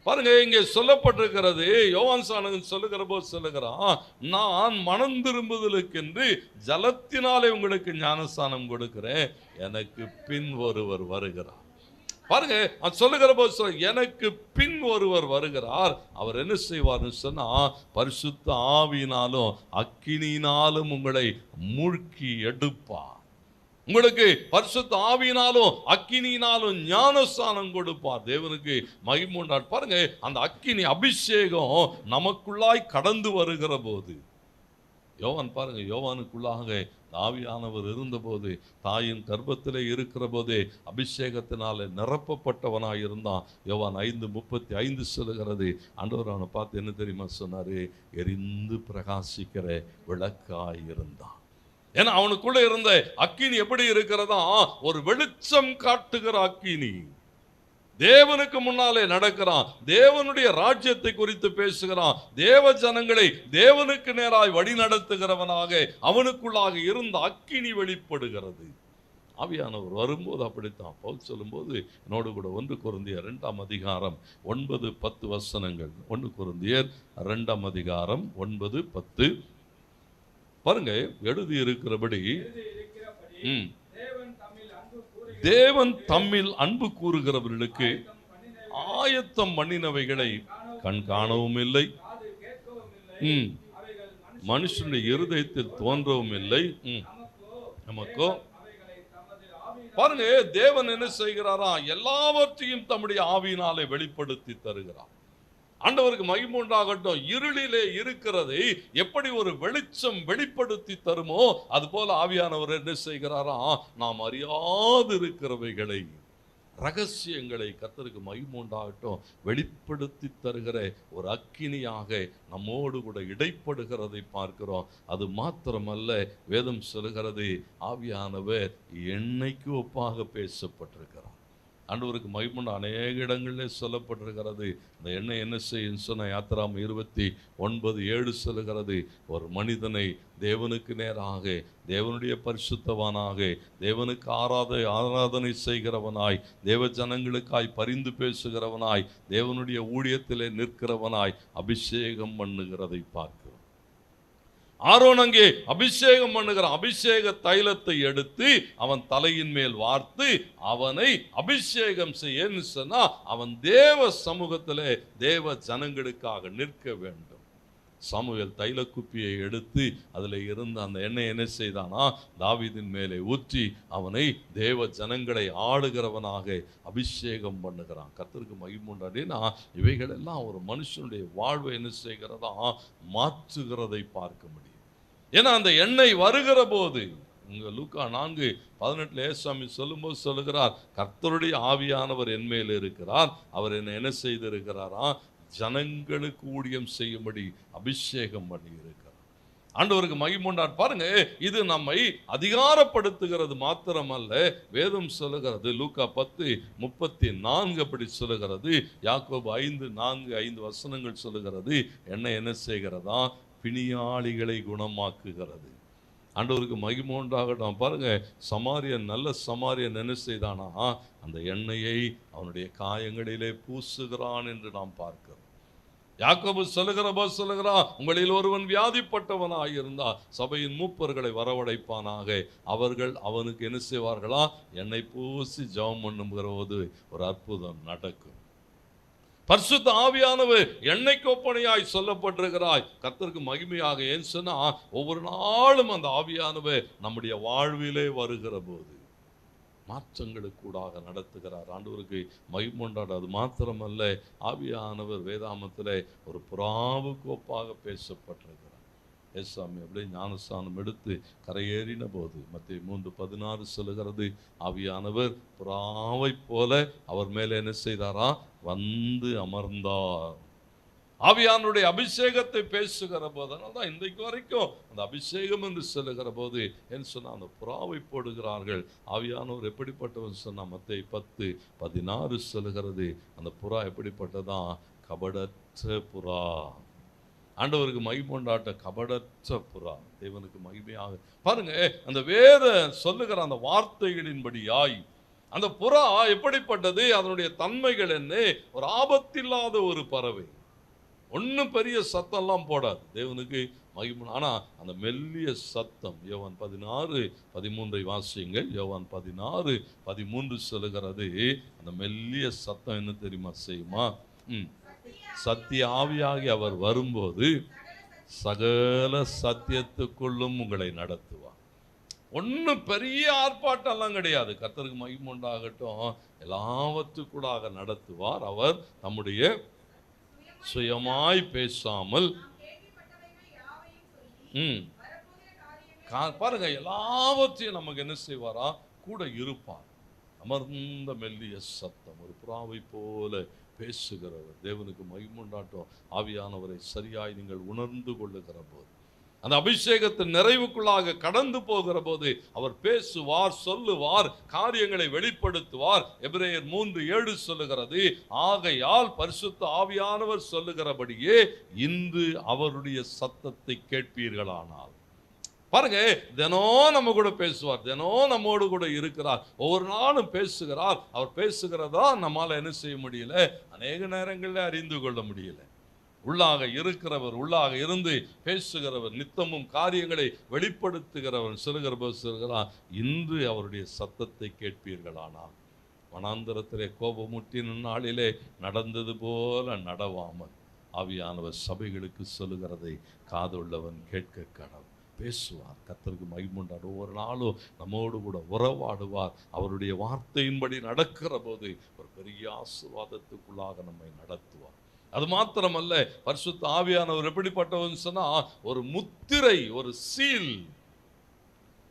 பாருங்க, இங்கே சொல்லப்பட்டிருக்கிறது. யோவான் ஸ்நானகன் சொல்லுகிற போது சொல்லுகிறான், நான் மனம் திரும்புதலுக்கென்று ஜலத்தினாலே உங்களுக்கு ஞானஸ்நானம் கொடுக்கிறேன், எனக்கு பின் ஒருவர் வருகிறார். பாருங்க, அது சொல்லுகிற போது எனக்கு பின் ஒருவர் வருகிறார். அவர் என்ன செய்வார்னு சொன்னா, பரிசுத்த ஆவியினாலும் அக்கினியினாலும் உங்களை மூழ்கி எடுப்பார். உங்களுக்கு பரிசுத்த ஆவியினாலும் அக்கினியினாலும் ஞானஸ்நானம் கொடுப்பார். தேவனுக்கு மகிமை உண்டாகட்டும். பாருங்க, அந்த அக்கினி அபிஷேகம் நமக்குள்ளாய் கடந்து வருகிற போது, யோவான் பாருங்க, யோவானுக்குள்ளாக ஆவியானவர் இருந்தபோது, தாயின் கர்ப்பத்திலே இருக்கிற போதே அபிஷேகத்தினால நிரப்பப்பட்டவனாய் இருந்தான். யோவான் 5:35 சொல்லுகிறது. ஆண்டவர் அவனை பார்த்து என்ன தெரியுமா சொன்னாரு, எரிந்து பிரகாசிக்கிற விளக்காய் இருந்தான். ஏன்னா அவனுக்குள்ள இருந்த அக்கினி எப்படி இருக்கிறதா, ஒரு வெளிச்சம் காட்டுகிற அக்கினி. தேவனுக்கு முன்னாலே நடக்கிறான், தேவனுடைய ராஜ்யத்தை குறித்து பேசுகிறான், தேவ ஜனங்களை தேவனுக்கு நேராய் வழி நடத்துகிறவனாக அவனுக்குள்ளாக இருந்த அக்கினி வெளிப்படுகிறது. ஆவியானவர் வரும்போது அப்படித்தான். பவுல் சொல்லும்போது என்னோடு கூட 1 கொரிந்தியர் 2ஆம் அதிகாரம் 9-10 வசனங்கள். 1 கொரிந்தியர் 2ஆம் அதிகாரம் 9-10 பாருங்க, எழுதி இருக்கிறபடி தேவன் தம்மில் அன்பு கூறுகிறவர்களுக்கு ஆயத்தம் பண்ணினவைகளை கண் காணவும் இல்லை, மனுஷனுடைய இருதயத்தில் தோன்றவும் இல்லை, நமக்கோ. பாருங்க, தேவன் என்ன செய்கிறாரா, எல்லாவற்றையும் தம்முடைய ஆவியினாலே வெளிப்படுத்தி தருகிறார். ஆண்டவருக்கு மகிமை உண்டாகட்டும். இருளிலே இருக்கிறதை எப்படி ஒரு வெளிச்சம் வெளிப்படுத்தி தருமோ அது போல ஆவியானவர் என்ன செய்கிறாரா, நாம் அறியாது இருக்கிறவைகளை, ரகசியங்களை கர்த்தருக்கு மகிமை உண்டாகட்டும் வெளிப்படுத்தி தருகிற ஒரு அக்கினியாக நம்மோடு கூட இடைப்படுகிறதை பார்க்கிறோம். அது மாத்திரமல்ல, வேதம் சொல்லுகிறது ஆவியானவர் எண்ணெய்க்கு ஒப்பாக பேசப்பட்டிருக்கிறார். ஆண்டவருக்கு மகிமை அநேக இடங்களில் சொல்லப்பட்டிருக்கிறது. அந்த எண்ணெய் என்ன செய்யும் சொன்ன யாத்திராம் 29:7 சொல்லுகிறது, ஒரு மனிதனை தேவனுக்கு நேராக, தேவனுடைய பரிசுத்தவானாக, தேவனுக்கு ஆராதனை செய்கிறவனாய், தேவ ஜனங்களுக்காய் பரிந்து பேசுகிறவனாய், தேவனுடைய ஊழியத்திலே நிற்கிறவனாய் அபிஷேகம் பண்ணுகிறதை பார்க்கிறோம். ஆரோன் அங்கே அபிஷேகம் பண்ணுகிறான். அபிஷேக தைலத்தை எடுத்து அவன் தலையின் மேல் வார்த்து அவனை அபிஷேகம் செய்ய சொன்னா அவன் தேவ சமூகத்திலே தேவ ஜனங்களுக்காக நிற்க வேண்டும். சாமுவேல் தைல குப்பியை எடுத்து அதில் இருந்த அந்த எண்ணெய் என்ன செய்தானா, தாவீதின் மேலே ஊற்றி அவனை தேவ ஜனங்களை ஆளுகிறவனாக அபிஷேகம் பண்ணுகிறான். கர்த்தருக்கு மகிமை உண்டாடினா இவைகள் எல்லாம் ஒரு மனுஷனுடைய வாழ்வை என்ன செய்கிறதா, மாற்றுகிறதை பார்க்க முடியும். ஏன்னா அந்த எண்ணெய் வருகிற போது, உங்க லூக்கா 4:18 ஏசாமி சொல்லும்போது சொல்லுகிறார், கர்த்தருடைய ஆவியானவர் என் மேல் இருக்கிறார், அவர் என்ன செய்திருக்கிறாரா, ஜனங்களுக்கு ஊழியம் செய்யும்படி அபிஷேகம் பண்ணி இருக்கிறார். ஆண்டவருக்கு மகிமை உண்டார். பாருங்க, இது நம்மை அதிகாரப்படுத்துகிறது மாத்திரமல்ல, வேதம் சொல்லுகிறது லூக்கா 10:34 அப்படி சொல்லுகிறது, யாக்கோபு 5:4-5 வசனங்கள் சொல்லுகிறது, என்ன செய்கிறதா, பிணியாளிகளை குணமாக்குகிறது. ஆண்டவருக்கு மகிமை உண்டாகட்டும். பாருங்க, சமாரியன், நல்ல சமாரியன் என்ன செய்தானா, அந்த எண்ணெயை அவனுடைய காயங்களிலே பூசுகிறான் என்று நாம் பார்க்கிறோம். யாக்கோபு சொல்லுகிறான், உங்களில் ஒருவன் வியாதிப்பட்டவனாக இருந்தால் சபையின் மூப்பர்களை வரவழைப்பானாக, அவர்கள் அவனுக்கு என்ன செய்வார்களா, எண்ணெய் பூசி ஜெபம் பண்ணுகிற போது ஒரு அற்புதம் நடக்கும். பரிசுத்த ஆவியானவர் எண்ணெய் கோப்பனையாய் சொல்லப்பட்டிருக்கிறாய். கர்த்தருக்கு மகிமையாக. ஏன் சொன்னா, ஒவ்வொரு நாளும் அந்த ஆவியானவர் நம்முடைய வாழ்விலே வருகிற போது மாற்றங்களுக்கூடாக நடத்துகிறார். ஆண்டவருக்கு மகிமை உண்டாட. அது மாத்திரமல்ல, ஆவியானவர் வேதாமத்திலே ஒரு புறாவுக்கு ஒப்பாக பேசப்பட்டிருக்கிறார். ஏசாமி அப்படியே ஞானஸ்தானம் எடுத்து கரையேறின போது மத்தேயு 3:16 சொல்லுகிறது, ஆவியானவர் புறாவை போல அவர் மேலே என்ன செய்தாரா, வந்து அமர்ந்தார். ஆவியானுடைய அபிஷேகத்தை பேசுகிற போது, அதனால்தான் இன்றைக்கு வரைக்கும் அந்த அபிஷேகம் என்று சொல்லுகிற போது என்ன சொன்னா, அந்த புறாவை போடுகிறார்கள். ஆவியானவர் எப்படிப்பட்டவர் சொன்னா, மத்தேயு 10:16 சொல்லுகிறது, அந்த புறா எப்படிப்பட்டதா, கபடற்ற புறா. ஆண்டவருக்கு மகிமை உண்டாட்ட கபடற்ற புறா. தேவனுக்கு மகிமையாக. பாருங்க, அந்த வேத சொல்லுகிற அந்த வார்த்தைகளின்படியாய் அந்த புறா எப்படிப்பட்டது, அதனுடைய தன்மைகள் என்ன, ஒரு ஆபத்தில்லாத ஒரு பறவை. ஒன்றும் பெரிய சத்தம்லாம் போடாது. தேவனுக்கு மகிமை. ஆனா அந்த மெல்லிய சத்தம், யோவான் 16:13 வாசியுங்கள். யோவான் 16:13 சொல்லுகிறது, அந்த மெல்லிய சத்தம் என்ன தெரியுமா செய்யுமா, சத்திய ஆவியாகி அவர் வரும்போது சகல சத்தியத்துக்குள்ளும் உங்களை நடத்துவார். ஒன்றும் பெரிய ஆர்ப்பாட்டம்லாம் கிடையாது. கர்த்தருக்கு மகிமை உண்டாகட்டும். எல்லாவற்றுக்கூடாக நடத்துவார். அவர் நம்முடைய சுயமாய் பேசாமல் பாருங்க, எல்லாவற்றையும் நமக்கு என்ன செய்வாரா, கூட இருப்பார். அமர்ந்த மெல்லிய சத்தம், ஒரு புறாவை போல பேசுகிறவர். தேவனுக்கு மகிமை உண்டாட்டும். ஆவியானவரை சரியாய் நீங்கள் உணர்ந்து கொள்ளுகிற போது, அந்த அபிஷேகத்தின் நிறைவுக்குள்ளாக கடந்து போகிற போது அவர் பேசுவார், சொல்லுவார், காரியங்களை வெளிப்படுத்துவார். எபிரேயர் 3:7 சொல்லுகிறது, ஆகையால் பரிசுத்த ஆவியானவர் சொல்லுகிறபடியே இன்று அவருடைய சத்தத்தை கேட்பீர்களானால். பாருங்க, தினம் நம்ம கூட பேசுவார், தினம் நம்மோடு கூட இருக்கிறார், ஒவ்வொரு நாளும் பேசுகிறார். அவர் பேசுகிறதா நம்மால என்ன செய்ய முடியல, அநேக நேரங்களில் அறிந்து கொள்ள முடியல. உள்ளாக இருக்கிறவர், உள்ளாக இருந்து பேசுகிறவர், நித்தமும் காரியங்களை வெளிப்படுத்துகிறவர். சொல்லுகிறார், இன்று அவருடைய சத்தத்தை கேட்பீர்களானால். வனாந்தரத்திலே கோபமுட்டின நாளிலே நடந்தது போல நடவாமல் ஆவியானவர் சபைகளுக்கு சொல்லுகிறதை காதுள்ளவன் கேட்க கடவுள். பேசுவார். கர்த்தருக்கு மகிமை உண்டாடு. ஒவ்வொரு நாளும் நம்மோடு கூட உறவாடுவார். அவருடைய வார்த்தையின்படி நடக்கிற போது ஒரு பெரிய ஆசீர்வாதத்துக்குள்ளாக நம்மை நடத்துவார். அது மாத்திரமல்ல, பரிசுத்த ஆவியானவர் எப்படிப்பட்டவர்னு சொன்னா ஒரு முத்திரை, ஒரு சீல்.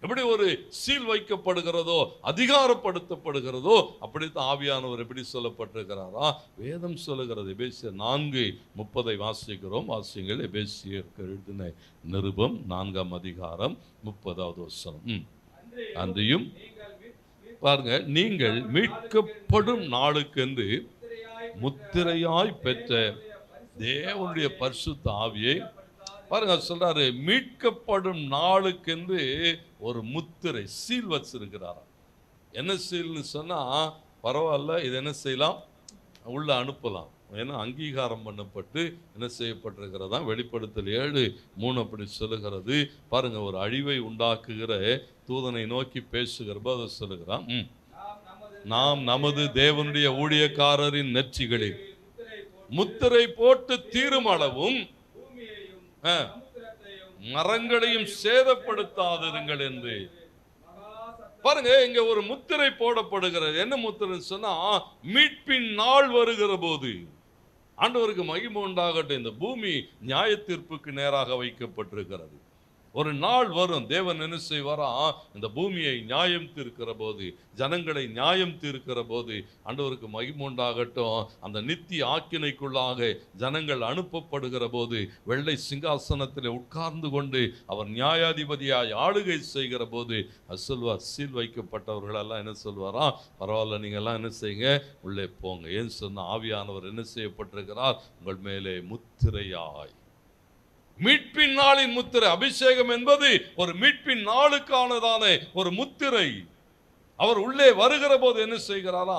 எப்படி ஒரு சீல் வைக்கப்படுகிறதோ, அதிகாரப்படுத்தப்படுகிறதோ, அப்படித்தான் ஆவியானவர் எப்படி சொல்லப்பட்டிருக்கிறாரா வேதம் சொல்லுகிறது. எபேசியர் 4:30 வாசிக்கிறோம். வாசிங்கள். எபேசியருக்கு எழுதின நிருபம் 4ஆம் அதிகாரம் 30வது வசனம். அன்றியும் பாருங்க, நீங்கள் மீட்கப்படும் நாளுக்கென்று முத்திரையாய் பெற்ற தேவனுடைய பரிசுத்த ஆவியை பாருங்க சொல்றாரு, மீட்கப்படும் நாளுக்கென்று ஒரு முத்திரை, சீல் வச்சிருக்கிறாரா. என்ன சீல்னு சொன்னா பரவாயில்ல, இது என்ன செய்யலாம், உள்ள அனுப்பலாம். ஏன்னா அங்கீகாரம் பண்ணப்பட்டு என்ன செய்யப்பட்டிருக்கிறதா. வெளிப்படுத்தல் 7:3 அப்படி சொல்லுகிறது. பாருங்க, ஒரு அழிவை உண்டாக்குகிற தூதனை நோக்கி பேசுகிறப்ப அதை சொல்லுகிறான். நாம் நமது தேவனுடைய ஊழியக்காரரின் நெற்றிகளில் முத்திரை போட்டு தீரும் அளவும் மரங்களையும் சேதப்படுத்தாதிருங்கள் என்று. பாருங்க, இங்க ஒரு முத்திரை போடப்படுகிறது. என்ன முத்திரை சொன்னா, மீட்பின் நாள் வருகிற போது ஆண்டவருக்கு மகிமை உண்டாகட்டும். இந்த பூமி நியாய தீர்ப்புக்கு நேராக வைக்கப்பட்டிருக்கிறது. ஒரு நாள் வரும், தேவன் என்ன செய்வாரா, இந்த பூமியை நியாயம் தீர்க்கிற போது, ஜனங்களை நியாயம் தீர்க்கிற போது ஆண்டவருக்கு மகிமை உண்டாகட்டும். அந்த நித்திய ஆக்கினைக்குள்ளாக ஜனங்கள் அனுப்பப்படுகிற போது வெள்ளை சிங்காசனத்தில் உட்கார்ந்து கொண்டு அவர் நியாயாதிபதியாய் ஆளுகை செய்கிற போது சொல்வார், சீல் வைக்கப்பட்டவர்களெல்லாம் என்ன சொல்வாரா, பரவாயில்ல, நீங்க எல்லாம் என்ன செய்யுங்க, உள்ளே போங்க. ஏன் சொன்ன ஆவியானவர் என்ன செய்யப்பட்டிருக்கிறார், உங்கள் மேலே முத்திரையாய். மீட்பின் நாளின் முத்திரை. அபிஷேகம் என்பது ஒரு மீட்பின் நாளுக்கானதான ஒரு முத்திரை. அவர் உள்ளே வருகிற போது என்ன செய்கிறாரா,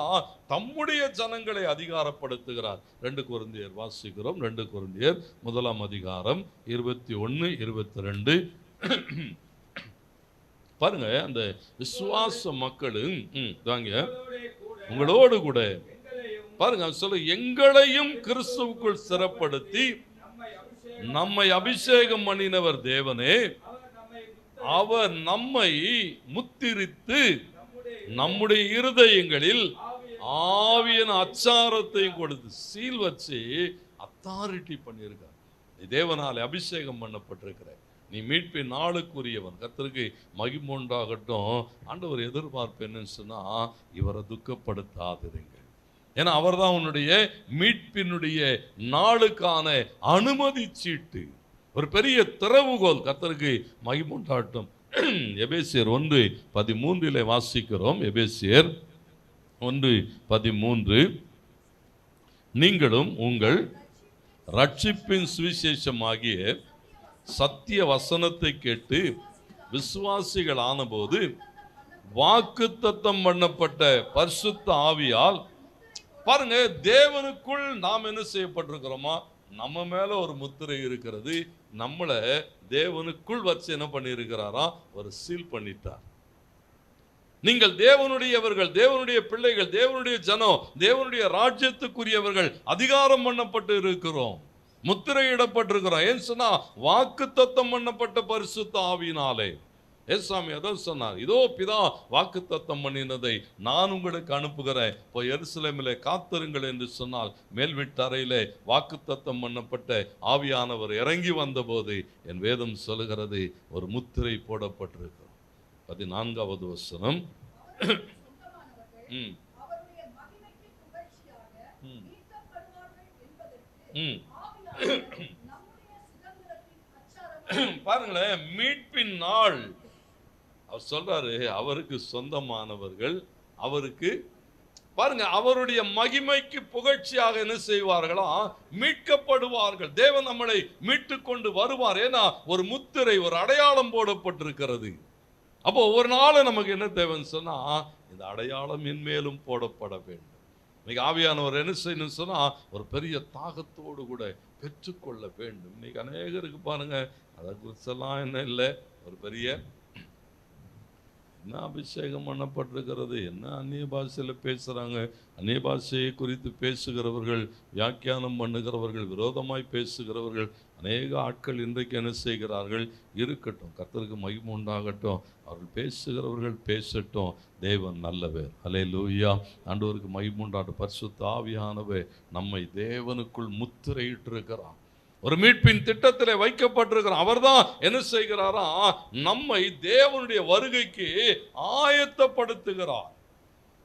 தம்முடைய ஜனங்களை அதிகாரப்படுத்துகிறார். 2 கொரிந்தியர் வாசிக்கிறோம். 2 கொரிந்தியர் 1ஆம் அதிகாரம் 21-22. பாருங்க, அந்த விசுவாச மக்களும் தாங்க உங்களோடு கூட பாருங்க சொல்ல, எங்களையும் கிறிஸ்துவுக்குள் சிறப்படுத்தி நம்மை அபிஷேகம் பண்ணினவர் தேவனே, அவர் நம்மை முத்திரித்து நம்முடைய இருதயங்களில் ஆவியின் அச்சாரத்தை கொடுத்து சீல் வச்சு அத்தாரிட்டி பண்ணியிருக்கார். நீ தேவனாலே அபிஷேகம் பண்ணப்பட்டிருக்கிற, நீ மீட்பின் நாளுக்குரியவன். கர்த்தருக்கு மகிமை உண்டாகட்டும். ஆண்டவர் எதிர்பார்ப்பு என்னன்னு சொன்னா, இவரை துக்கப்படுத்தாதிருங்க. ஏன்னா அவர் தான் உன்னுடைய மீட்பினுடைய நாளுக்கான அனுமதி சீட்டு, ஒரு பெரிய திறவுகோல். கர்த்தருக்கு மகிமை உண்டாகட்டும். எபேசியர் 1:13 வாசிக்கிறோம். எபேசியர் 1:13, நீங்களும் உங்கள் ரட்சிப்பின் சுவிசேஷமாகிய சத்திய வசனத்தை கேட்டு விசுவாசிகள் ஆனபோது வாக்குத்தத்தம் பண்ணப்பட்ட பரிசுத்த ஆவியால், பாருங்க, தேவனுக்குள் நாம் என்ன செய்யப்பட்டிருக்கிறோமா, நம்ம மேல ஒரு முத்திரை இருக்கிறது. நம்மளை தேவனுக்குள் வச்சு என்ன பண்ணியிருக்கிறாரா, ஒரு சீல் பண்ணிட்டார். நீங்கள் தேவனுடையவர்கள், தேவனுடைய பிள்ளைகள், தேவனுடைய ஜனம், தேவனுடைய ராஜ்யத்துக்குரியவர்கள், அதிகாரம் பண்ணப்பட்டு இருக்கிறோம், முத்திரையிடப்பட்டிருக்கிறோம். ஏன் சொன்னா, வாக்குத்தத்தம் பண்ணப்பட்ட பரிசுத்த ஆவியினாலே. ஏசாமி அதான் சொன்னார், இதோ பிதா வாக்குத்தத்தம் பண்ணினதை நான் உங்களுக்கு அனுப்புகிறேன், போய் எருசலேமிலே காத்திருங்கள் என்று சொன்னால், மேல் வீட்டறையிலே வாக்குத்தத்தம் பண்ணப்பட்ட ஆவியானவர் இறங்கி வந்தபோது என் வேதம் சொல்லுகிறது, ஒரு முத்திரை போடப்பட்டிருக்கிறது. 14வது வசனம். பாருங்களேன், மீட்பின் நாள் அவர் சொல்றாரு, அவருக்கு சொந்தமானவர்கள் அவருக்கு, பாருங்க, அவருடைய மகிமைக்கு புகழ்ச்சியாக என்ன செய்வார்களா, மீட்கப்படுவார்கள். தேவன் நம்மளை மீட்டு கொண்டு வருவார். ஏன்னா ஒரு முத்திரை, ஒரு அடையாளம் போடப்பட்டிருக்கிறது. அப்போ ஒவ்வொரு நாளும் நமக்கு என்ன தேவைன்னு சொன்னா, இந்த அடையாளம் என் மேலும் போடப்பட வேண்டும். இன்னைக்கு ஆவியானவர் என்ன செய்யணும்னு சொன்னா, ஒரு பெரிய தாகத்தோடு கூட பெற்றுக்கொள்ள வேண்டும். இன்னைக்கு அநேகருக்கு பாருங்க, அதை குறிச்செல்லாம் என்ன இல்லை, ஒரு பெரிய என்ன அபிஷேகம் பண்ணப்பட்டிருக்கிறது, என்ன அந்நிய பாஷையில் பேசுகிறாங்க, அந்நிய பாஷையை குறித்து பேசுகிறவர்கள், வியாக்கியானம் பண்ணுகிறவர்கள், விரோதமாய் பேசுகிறவர்கள், அநேக ஆட்கள் இன்றைக்கு என்ன செய்கிறார்கள்? இருக்கட்டும், கர்த்தருக்கு மகிமை உண்டாகட்டும், அவர்கள் பேசுகிறவர்கள் பேசட்டும், தேவன் நல்லவர். அல்லேலூயா. ஆண்டவருக்கு மகிமை உண்டாகட்டும். பரிசுத்த ஆவியானவர் நம்மை தேவனுக்குள் முத்திரையிட்டிருக்கிறார், ஒரு மீட்பின் திட்டத்தில் வைக்கப்பட்டிருக்கிறார். அவர்தான் என்ன செய்கிறாரா? நம்மை தேவனுடைய வருகைக்கு ஆயத்தப்படுத்துகிறார்.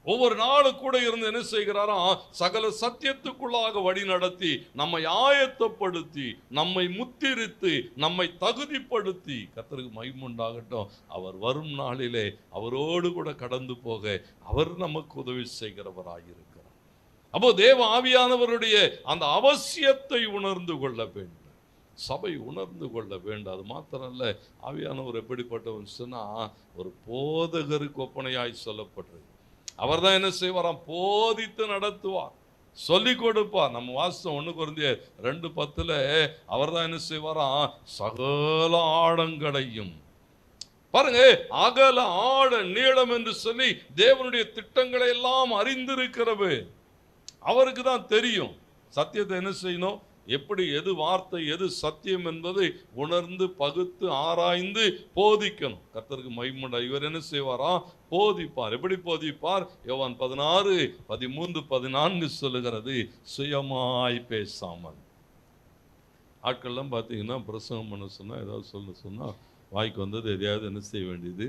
ஒவ்வொரு நாளும் கூட இருந்து என்ன செய்கிறாரா? சகல சத்தியத்துக்குள்ளாக வழி நடத்தி நம்மை ஆயத்தப்படுத்தி நம்மை முத்திரித்து நம்மை தகுதிப்படுத்தி, கர்த்தருக்கு மகிமை உண்டாகட்டும், அவர் வரும் நாளிலே அவரோடு கூட கடந்து போக அவர் நமக்கு உதவி செய்கிறவராயிருக்கிறார். அப்போ தேவ ஆவியானவருடைய அந்த அவசியத்தை உணர்ந்து கொள்ள வேண்டும், சபை உணர்ந்து கொள்ள வேண்டும். அது மாத்திரமல்ல, ஆவியானவர் எப்படிப்பட்டவர் சொன்னா, ஒரு போதகருக்கு ஒப்பனையாய் சொல்லப்படுறது. அவர் தான் என்ன செய்வாராம்? போதித்து நடத்துவார், சொல்லிக் கொடுப்பார். நம்ம வாசம் 1 கொரிந்தியர் 2:10 அவர் தான் என்ன செய்வாராம்? சகல ஆழங்களையும் பாருங்க, அகல ஆழ நீளம் என்று சொல்லி தேவனுடைய திட்டங்களை எல்லாம் அறிந்திருக்கிறவர். அவருக்கு தான் தெரியும் சத்தியத்தை என்ன செய்யணும், எப்படி, எது வார்த்தை, எது சத்தியம் என்பதை உணர்ந்து பகுத்து ஆராய்ந்து போதிக்கணும். கர்த்தருக்கு மகிமை. இவர் என்ன செய்வாரா? போதிப்பார். எப்படி போதிப்பார்? யோவான் 16:13-14 சொல்லுகிறது, சுயமாய் பேசாமல். ஆட்கள்லாம் பார்த்தீங்கன்னா பிரசங்கம் பண்ண சொன்னால், ஏதாவது சொல்ல சொன்னால் வாய்க்கு வந்தது எதையாவது என்ன செய்ய வேண்டியது?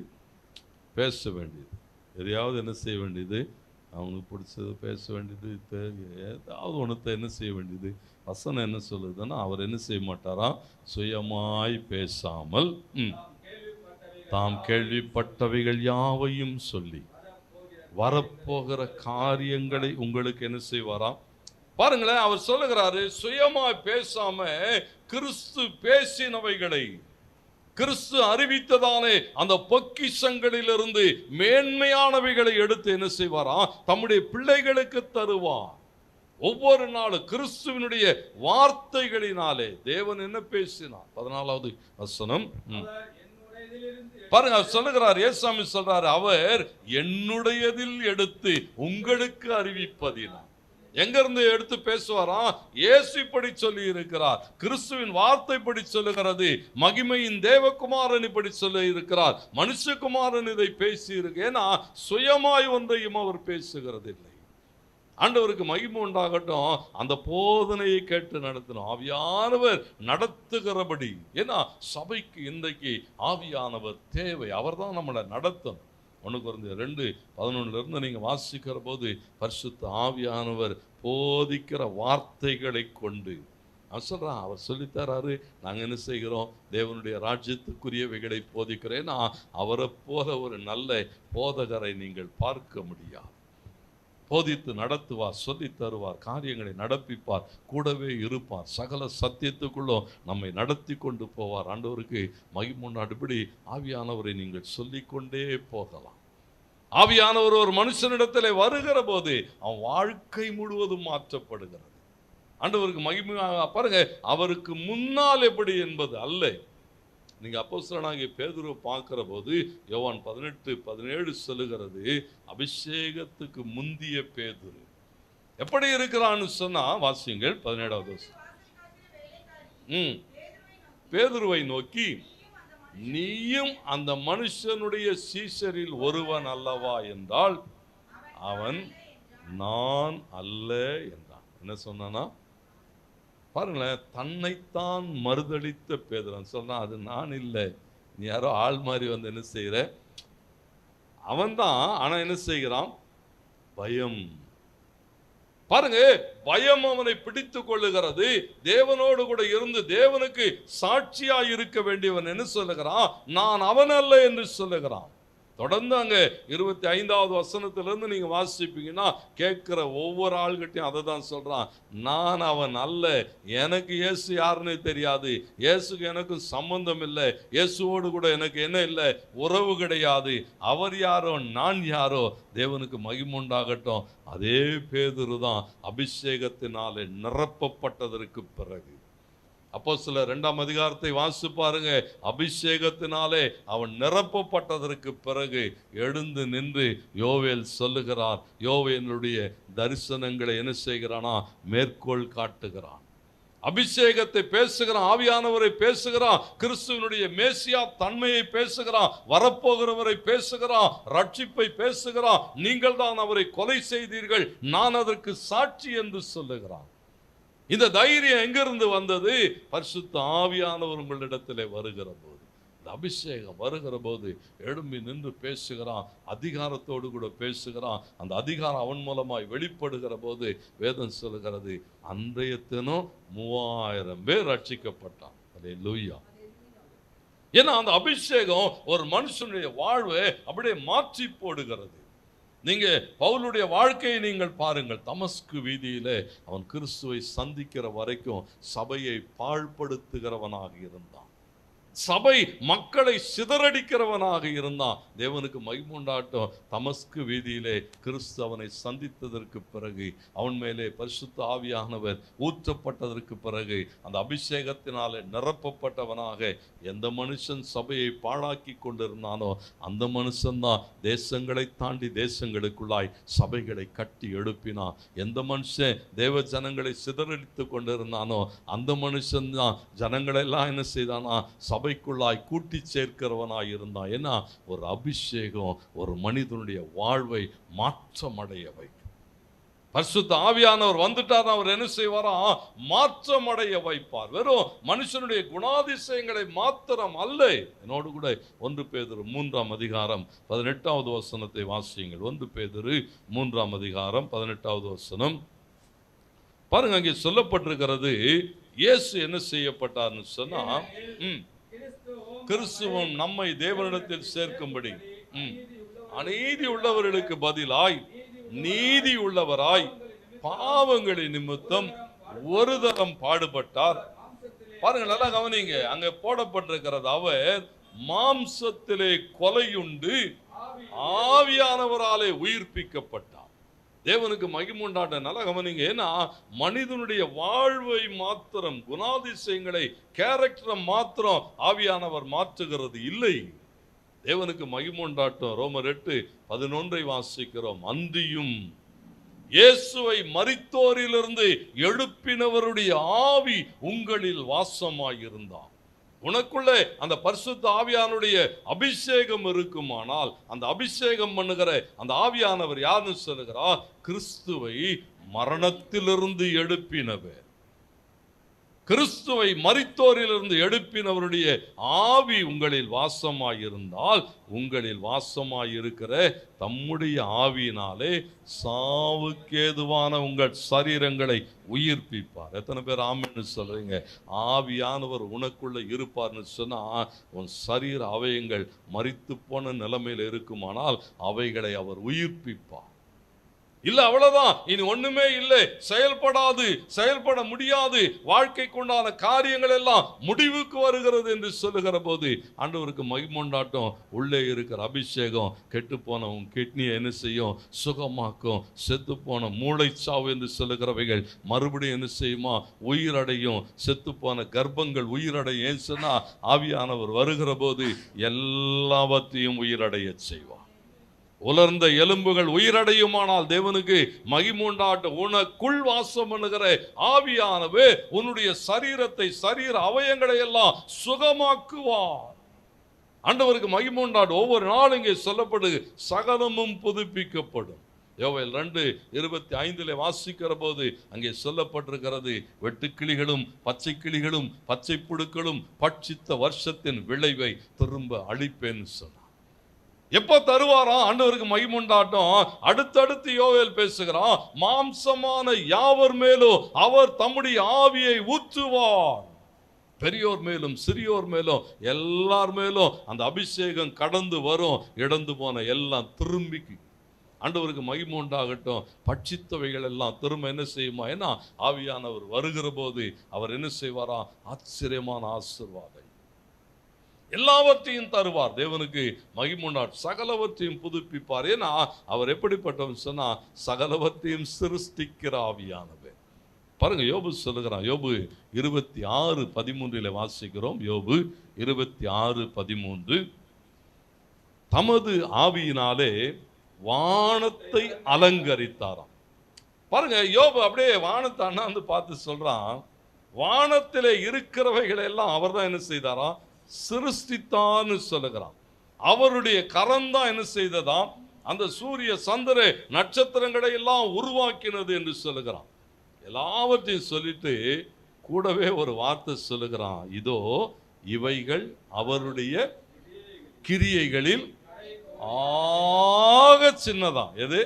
பேச வேண்டியது. எதையாவது என்ன செய்ய வேண்டியது? அவங்களுக்கு பிடிச்சது பேச வேண்டியது. ஏதாவது ஒன்றத்தை என்ன செய்ய வேண்டியது? வசனம் என்ன சொல்லுதுன்னா, அவர் என்ன செய்ய மாட்டாரா? சுயமாய் பேசாமல் தாம் கேள்விப்பட்டவைகள் யாவையும் சொல்லி வரப்போகிற காரியங்களை உங்களுக்கு என்ன செய்வாரா? பாருங்களேன், அவர் சொல்லுகிறாரு, சுயமாய் பேசாம கிறிஸ்து பேசினவைகளை, கிறிஸ்து அறிவித்ததானே அந்த பொக்கிஷங்களிலிருந்து மேன்மையானவைகளை எடுத்து என்ன செய்வாரா? தம்முடைய பிள்ளைகளுக்கு தருவார். ஒவ்வொரு நாளும் கிறிஸ்துவினுடைய வார்த்தைகளினாலே தேவன் என்ன பேசினார்? 14வது வசனம் பாருங்க, அவர் சொல்லுகிறார், ஏசாமி சொல்றாரு, அவர் என்னுடையதில் எடுத்து உங்களுக்கு அறிவிப்பதினார். எங்க இருந்து எடுத்து பேசுவாரா? இயேசு இப்படி சொல்லி இருக்கிறார், கிறிஸ்துவின் வார்த்தை இப்படி சொல்லுகிறது, மகிமையின் தேவகுமாரன் இப்படி சொல்லி இருக்கிறார், மனுஷகுமாரன் இதை பேசி இருக்கு. ஏன்னா சுயமாய் ஒன்றையும் அவர் பேசுகிறது இல்லை. ஆண்டவருக்கு மகிமை உண்டாகட்டும். அந்த போதனையை கேட்டு நடத்தணும், ஆவியானவர் நடத்துகிறபடி. ஏன்னா சபைக்கு இன்றைக்கு ஆவியானவர் தேவை, அவர் தான் நம்மளை நடத்தணும். 1 கொரிந்தியர் 2:11 நீங்க வாசிக்கிற போது, பரிசுத்த ஆவியானவர் போதிக்கிற வார்த்தைகளை கொண்டு சொல்றான், அவர் சொல்லித்தராரு, நாங்க என்ன செய்கிறோம்? தேவனுடைய ராஜ்யத்துக்குரியவைகளை போதிக்கிறேன். அவரை போல ஒரு நல்ல போதகரை நீங்கள் பார்க்க முடியாது. போதித்து நடத்துவார், சொல்லி தருவார், காரியங்களை நடப்பிப்பார், கூடவே இருப்பார், சகல சத்தியத்துக்குள்ளும் நம்மை நடத்தி கொண்டு போவார். ஆண்டவருக்கு மகிமுன்னாடுபடி ஆவியானவரை நீங்கள் சொல்லிக்கொண்டே போகலாம். ஆவியானவர் ஒரு மனுஷனிடத்தில் வருகிற போது அவன் வாழ்க்கை முழுவதும் மாற்றப்படுகிறது. ஆண்டவருக்கு மகிமையாக பாருங்க, அவருக்கு முன்னால் எப்படி என்பது அல்ல. நீங்க அப்போஸ்தலனாகிய பேதுருவை பார்க்கிற போது யோவான் 18:17 சொல்லுகிறது, அபிஷேகத்துக்கு முந்திய பேதுரு எப்படி இருக்கிறான்னு சொன்னா, வாசியுங்கள் 17வது பேதுருவை நோக்கி, நீயும் அந்த மனுஷனுடைய சீஷரில் ஒருவன் அல்லவா என்றால் அவன் நான் அல்ல என்றான். என்ன சொன்னானா பாருங்களேன், தன்னைத்தான் மறுதளித்த பேதுரு சொன்னா, அது நான் இல்லை, நீ யாரோ ஆள் மாதிரி வந்து என்ன செய்யற, அவன் தான். ஆனா என்ன செய்கிறான்? பயம். பாருங்க, பயம் அவனை பிடித்து கொள்ளுகிறது. தேவனோடு கூட இருந்து தேவனுக்கு சாட்சியா இருக்க வேண்டியவன் என்ன சொல்லுகிறான்? நான் அவன் அல்ல என்று சொல்லுகிறான். தொடர்ந்து அங்க 25வது வசனத்திலிருந்து நீங்க வாசிப்பீங்கன்னா, கேட்கிற ஒவ்வொரு ஆள்கிட்டையும் அதை தான் சொல்றான், நான் அவன் அல்ல, எனக்கு இயேசு யாருன்னு தெரியாது, இயேசுக்கு எனக்கும் சம்பந்தம் இல்லை, இயேசுவோடு கூட எனக்கு என்ன இல்லை, உறவு கிடையாது, அவர் யாரோ நான் யாரோ. தேவனுக்கு மகிமுண்டாகட்டும். அதே பேதுரு தான் அபிஷேகத்தினாலே நிரப்பப்பட்டதற்கு பிறகு, அப்போஸ்தலர் 2ஆம் அதிகாரத்தை வாசித்து பாருங்க, அபிஷேகத்தினாலே அவன் நிரப்பப்பட்டதற்கு பிறகு எழுந்து நின்று யோவேல் சொல்லுகிறார், யோவேலுடைய தரிசனங்களை என்ன செய்கிறானா? மேற்கோள் காட்டுகிறான். அபிஷேகத்தை பேசுகிறான், ஆவியானவரை பேசுகிறான், கிறிஸ்துவனுடைய மேசியா தன்மையை பேசுகிறான், வரப்போகிறவரை பேசுகிறான், ரட்சிப்பை பேசுகிறான். நீங்கள் தான் அவரை கொலை செய்தீர்கள், நான் அதற்கு சாட்சி என்று சொல்லுகிறான். இந்த தைரியம் எங்கிருந்து வந்தது? பரிசுத்த ஆவியானவர் உங்களிடத்திலே வருகிற போது, இந்த அபிஷேகம் வருகிற போது எழும்பி நின்று பேசுகிறான், அதிகாரத்தோடு கூட பேசுகிறான். அந்த அதிகாரம் அவன் மூலமாய் வெளிப்படுகிற போது வேதம் சொல்லுகிறது, அன்றைய தினம் 3000 பேர் ரட்சிக்கப்பட்டான். அல்லேலூயா. ஏன்னா அந்த அபிஷேகம் ஒரு மனுஷனுடைய வாழ்வை அப்படியே மாற்றி போடுகிறது. நீங்க பவுலுடைய வாழ்க்கையை நீங்கள் பாருங்கள். தமஸ்கு வீதியிலே அவன் கிறிஸ்துவை சந்திக்கிற வரைக்கும் சபையை பாழ்படுத்துகிறவனாக இருந்தான், சபை மக்களை சிதறடிக்கிறவனாக இருந்தான். தேவனுக்கு மகிமை உண்டாட்டம். தமஸ்கு வீதியிலே கிறிஸ்து அவனை சந்தித்ததற்கு பிறகு, அவன் மேலே பரிசுத்த ஆவியானவர் ஊற்றப்பட்டதற்கு பிறகு, அந்த அபிஷேகத்தினாலே நிரப்பப்பட்டவனாக எந்த மனுஷன் சபையை பாழாக்கி கொண்டிருந்தானோ அந்த மனுஷன்தான் தேசங்களை தாண்டி தேசங்களுக்குள்ளாய் சபைகளை கட்டி எழுப்பினான். எந்த மனுஷன் தேவ ஜனங்களை சிதறடித்து கொண்டிருந்தானோ அந்த மனுஷன்தான் ஜனங்களெல்லாம் என்ன செய்தானா? சபைக்குள்ளாய் கூட்டி சேர்க்கிறவனாய் இருந்தான். ஏன்னா ஒரு அபிஷேகம் ஒரு மனிதனுடைய வாழ்வை மாற்றமடைய வைக்கும். பரிசுத்த ஆவியானவர் வந்துட்டார், அவர் என்ன செய்வாரா? மாற்றமடைய வைப்பார். வெறும் மனுஷனுடைய குணாதிசயங்களை மாத்திரம் அல்ல. என்னோடு கூட 1 பேதுரு 3ஆம் அதிகாரம் 18வது வசனத்தை வாசியுங்கள். 1 பேதுரு 3ஆம் அதிகாரம் 18வது வசனம் பாருங்க. அங்கே சொல்லப்பட்டிருக்கிறது, இயேசு என்ன செய்யப்பட்டார்னு சொன்னா, கிறிஸ்துவும் நம்மை தேவனிடத்தில் சேர்க்கும்படி அநீதி உள்ளவர்களுக்கு பதிலாய் நீதி உள்ளவராய் பாவங்களின் நிமித்தம் ஒரு தரம் பாடுபட்டார். பாருங்க, நல்லா கவனிங்க. அங்க போடப்பட்டிருக்கிறது, அவர் மாம்சத்திலே கொலையுண்டு ஆவியானவராலே உயிர்ப்பிக்கப்பட்டார். தேவனுக்கு மகிமை உண்டாட்ட. நல்லா கவனிங்க. ஏன்னா மனிதனுடைய வாழ்வை மாத்திரம், குணாதிசயங்களை, கேரக்டரை மாத்திரம் ஆவியானவர் மாற்றுகிறது இல்லை. தேவனுக்கு மகிமை உண்டாட்டம். ரோமர் 8:11 வாசிக்கிறோம். அந்தியும் இயேசுவை மரித்தோரிலிருந்து எழுப்பினவருடைய ஆவி உங்களில் வாசமாயிருந்தார். உனக்குள்ளே அந்த பரிசுத்த ஆவியானுடைய அபிஷேகம் இருக்குமானால், அந்த அபிஷேகம் பண்ணுகிற அந்த ஆவியானவர் யாருன்னு சொல்லுகிறார்? கிறிஸ்துவை மரணத்திலிருந்து எழுப்பினவர். கிறிஸ்துவை மரித்தோரிலிருந்து எழுப்பினவருடைய ஆவி உங்களில் வாசமாயிருந்தால், உங்களில் வாசமாயிருக்கிற தம்முடைய ஆவியினாலே சாவுக்கேதுவான உங்கள் சரீரங்களை உயிர்ப்பிப்பார். எத்தனை பேர் ஆமென்னு சொல்றீங்க? ஆவியானவர் உனக்குள்ள இருப்பார்னு சொன்னா உன் சரீர அவயங்கள் மரித்து போன நிலைமையில் இருக்குமானால் அவைகளை அவர் உயிர்ப்பிப்பார். இல்ல அவ்வளவுதான், இனி ஒண்ணுமே இல்லை, செயல்படாது, செயல்பட முடியாது, வாழ்க்கைக்குண்டான காரியங்கள் எல்லாம் முடிவுக்கு வருகிறது என்று சொல்லுகிற போது ஆண்டவருக்கு மகிமை உண்டாட்டம். உள்ளே இருக்கிற அபிஷேகம் கெட்டு போன உன் கிட்னியை என்ன செய்யும்? சுகமாக்கும். செத்து போன மூளைச்சாவு என்று சொல்லுகிறவைகள் மறுபடியும் என்ன செய்யுமா? உயிரடையும். செத்து போன கர்ப்பங்கள் உயிரடையும். ஏன் சொன்னா ஆவியானவர் வருகிற போது எல்லாவற்றையும் உயிரடைய செய்வார். உலர்ந்த எலும்புகள் உயிரடையுமானால் தேவனுக்கு மகிமை உண்டாட்ட. உனக்குள் வாசம் பண்ணுகிற ஆவியானவே உன்னுடைய சரீரத்தை, சரீர அவயங்களை எல்லாம் சுகமாக்குவார். ஆண்டவருக்கு மகிமை உண்டாட்ட. ஒவ்வொரு நாளும் இங்கே சொல்லப்படு, சகலமும் புதுப்பிக்கப்படும். யோவேல் 2:25 வாசிக்கிற போது அங்கே சொல்லப்பட்டிருக்கிறது, வெட்டுக்கிளிகளும் பச்சை கிளிகளும் பச்சை புழுக்களும் பட்சித்த வருஷத்தின் விளைவை திரும்ப அழிப்பேன்னு சொன்னார். எப்போ தருவாராம்? ஆண்டவருக்கு மகிமை உண்டாட்டம். அடுத்தடுத்து யோவேல் பேசுகிறான், மாம்சமான யாவர் மேலும் அவர் தம்முடைய ஆவியை ஊற்றுவார். பெரியோர் மேலும் சிறியோர் மேலும் எல்லார் மேலும் அந்த அபிஷேகம் கடந்து வரும். இழந்து போன எல்லாம் திரும்பி ஆண்டவருக்கு மகிமை உண்டாகட்டும். பட்சித்தவைகள் எல்லாம் திரும்ப என்ன செய்யுமா? ஏன்னா ஆவியானவர் வருகிற போது அவர் என்ன செய்வாரா? ஆச்சரியமான ஆசீர்வாதம் எல்லாவற்றையும் தருவார். தேவனுக்கு மகிமை உண்டாட்டும். சகலவற்றையும் புதுப்பிப்பார். ஏன்னா அவர் எப்படிப்பட்டவன் சொன்னா, சகலவற்றையும் சிருஷ்டிக்கிற ஆவியானவர். பாருங்க, யோபு சொல்லுகிறான். யோபு 26:13 வாசிக்கிறோம். யோபு 26:13, தமது ஆவியினாலே வானத்தை அலங்கரித்தாராம். பாருங்க, யோபு அப்படியே வானத்தை அண்ணாந்து பார்த்து சொல்றான், வானத்திலே இருக்கிறவைகளை எல்லாம் அவர் தான் என்ன செய்தாரா? சிருஷ்டித்தான்னு சொல்லுகிறான். அவருடைய கரம் தான் என்ன செய்ததாம்? அந்த சூரிய சந்திர நட்சத்திரங்களை எல்லாம் உருவாக்கினது என்று சொல்லுகிறான். எல்லாவற்றையும் சொல்லிட்டு கூடவே ஒரு வார்த்தை சொல்லுகிறான், இதோ இவைகள் அவருடைய கிரியைகளில் ஆக சின்னதான். எது?